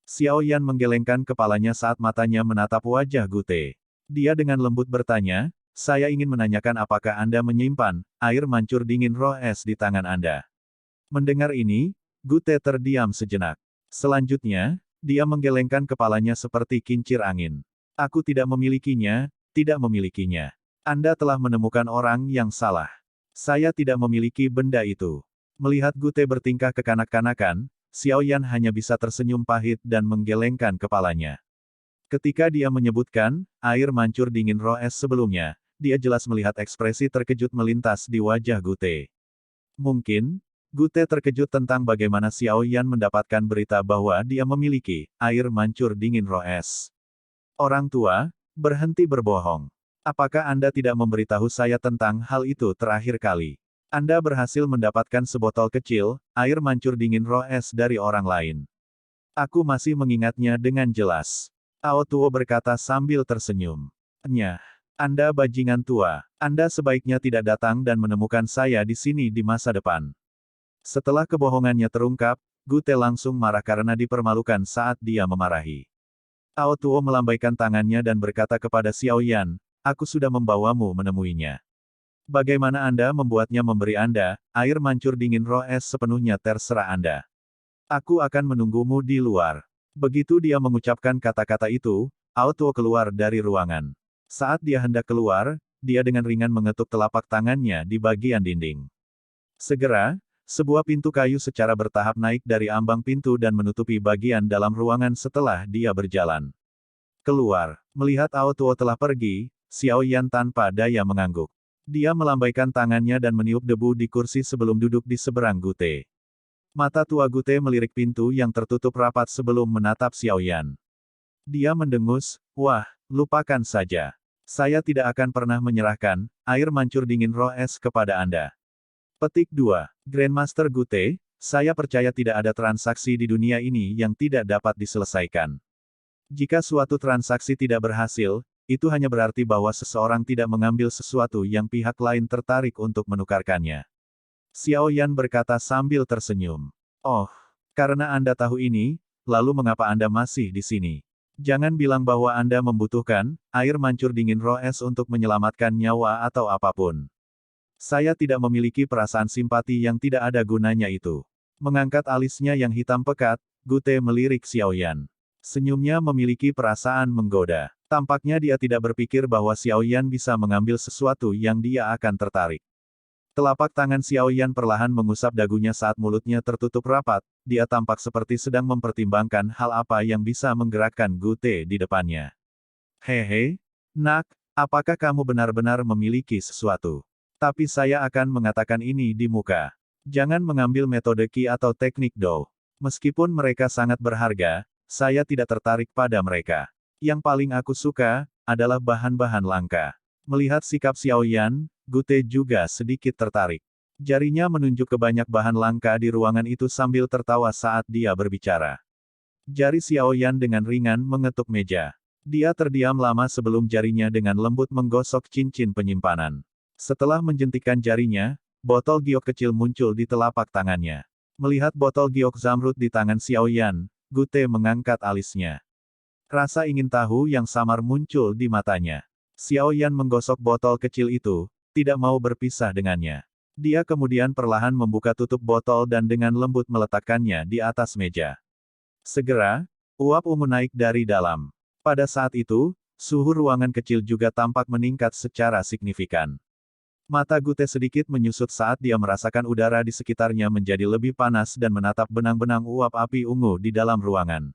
Xiao Yan menggelengkan kepalanya saat matanya menatap wajah Gu Te. Dia dengan lembut bertanya, saya ingin menanyakan apakah Anda menyimpan air mancur dingin roh es di tangan Anda. Mendengar ini, Gu Te terdiam sejenak. Selanjutnya, dia menggelengkan kepalanya seperti kincir angin. Aku tidak memilikinya, tidak memilikinya. Anda telah menemukan orang yang salah. Saya tidak memiliki benda itu. Melihat Gu Te bertingkah kekanak-kanakan, Xiao Yan hanya bisa tersenyum pahit dan menggelengkan kepalanya. Ketika dia menyebutkan air mancur dingin roh es sebelumnya, dia jelas melihat ekspresi terkejut melintas di wajah Gu Te. Mungkin, Gu Te terkejut tentang bagaimana Xiao Yan mendapatkan berita bahwa dia memiliki air mancur dingin roh es. Orang tua, berhenti berbohong. Apakah Anda tidak memberitahu saya tentang hal itu terakhir kali? Anda berhasil mendapatkan sebotol kecil air mancur dingin roh es dari orang lain. Aku masih mengingatnya dengan jelas. Ao Tuo berkata sambil tersenyum. Nyah, Anda bajingan tua. Anda sebaiknya tidak datang dan menemukan saya di sini di masa depan. Setelah kebohongannya terungkap, Gu Te langsung marah karena dipermalukan saat dia memarahi. Ao Tuo melambaikan tangannya dan berkata kepada Xiao Yan, aku sudah membawamu menemuinya. Bagaimana Anda membuatnya memberi Anda air mancur dingin roh es sepenuhnya terserah Anda. Aku akan menunggumu di luar. Begitu dia mengucapkan kata-kata itu, Ao Tuo keluar dari ruangan. Saat dia hendak keluar, dia dengan ringan mengetuk telapak tangannya di bagian dinding. Segera, sebuah pintu kayu secara bertahap naik dari ambang pintu dan menutupi bagian dalam ruangan setelah dia berjalan. Keluar, melihat Ao Tuo telah pergi, Xiao Yan tanpa daya mengangguk. Dia melambaikan tangannya dan meniup debu di kursi sebelum duduk di seberang Gu Te. Mata tua Gu Te melirik pintu yang tertutup rapat sebelum menatap Xiao Yan. Dia mendengus, wah, lupakan saja. Saya tidak akan pernah menyerahkan air mancur dingin roh es kepada Anda. Petik 2. Grandmaster Gu Te, saya percaya tidak ada transaksi di dunia ini yang tidak dapat diselesaikan. Jika suatu transaksi tidak berhasil, itu hanya berarti bahwa seseorang tidak mengambil sesuatu yang pihak lain tertarik untuk menukarkannya. Xiao Yan berkata sambil tersenyum. Oh, karena Anda tahu ini, lalu mengapa Anda masih di sini? Jangan bilang bahwa Anda membutuhkan air mancur dingin roh es untuk menyelamatkan nyawa atau apapun. Saya tidak memiliki perasaan simpati yang tidak ada gunanya itu. Mengangkat alisnya yang hitam pekat, Gu Te melirik Xiao Yan. Senyumnya memiliki perasaan menggoda. Tampaknya dia tidak berpikir bahwa Xiao Yan bisa mengambil sesuatu yang dia akan tertarik. Telapak tangan Xiao Yan perlahan mengusap dagunya saat mulutnya tertutup rapat, dia tampak seperti sedang mempertimbangkan hal apa yang bisa menggerakkan Gu Te di depannya. Hehe, nak, apakah kamu benar-benar memiliki sesuatu? Tapi saya akan mengatakan ini di muka. Jangan mengambil metode Qi atau teknik Dou. Meskipun mereka sangat berharga, saya tidak tertarik pada mereka. Yang paling aku suka, adalah bahan-bahan langka. Melihat sikap Xiao Yan, Gute juga sedikit tertarik. Jarinya menunjuk ke banyak bahan langka di ruangan itu sambil tertawa saat dia berbicara. Jari Xiao Yan dengan ringan mengetuk meja. Dia terdiam lama sebelum jarinya dengan lembut menggosok cincin penyimpanan. Setelah menjentikkan jarinya, botol giok kecil muncul di telapak tangannya. Melihat botol giok zamrud di tangan Xiao Yan, Gute mengangkat alisnya. Rasa ingin tahu yang samar muncul di matanya. Xiao Yan menggosok botol kecil itu, tidak mau berpisah dengannya. Dia kemudian perlahan membuka tutup botol dan dengan lembut meletakkannya di atas meja. Segera, uap ungu naik dari dalam. Pada saat itu, suhu ruangan kecil juga tampak meningkat secara signifikan. Mata Gute sedikit menyusut saat dia merasakan udara di sekitarnya menjadi lebih panas dan menatap benang-benang uap api ungu di dalam ruangan.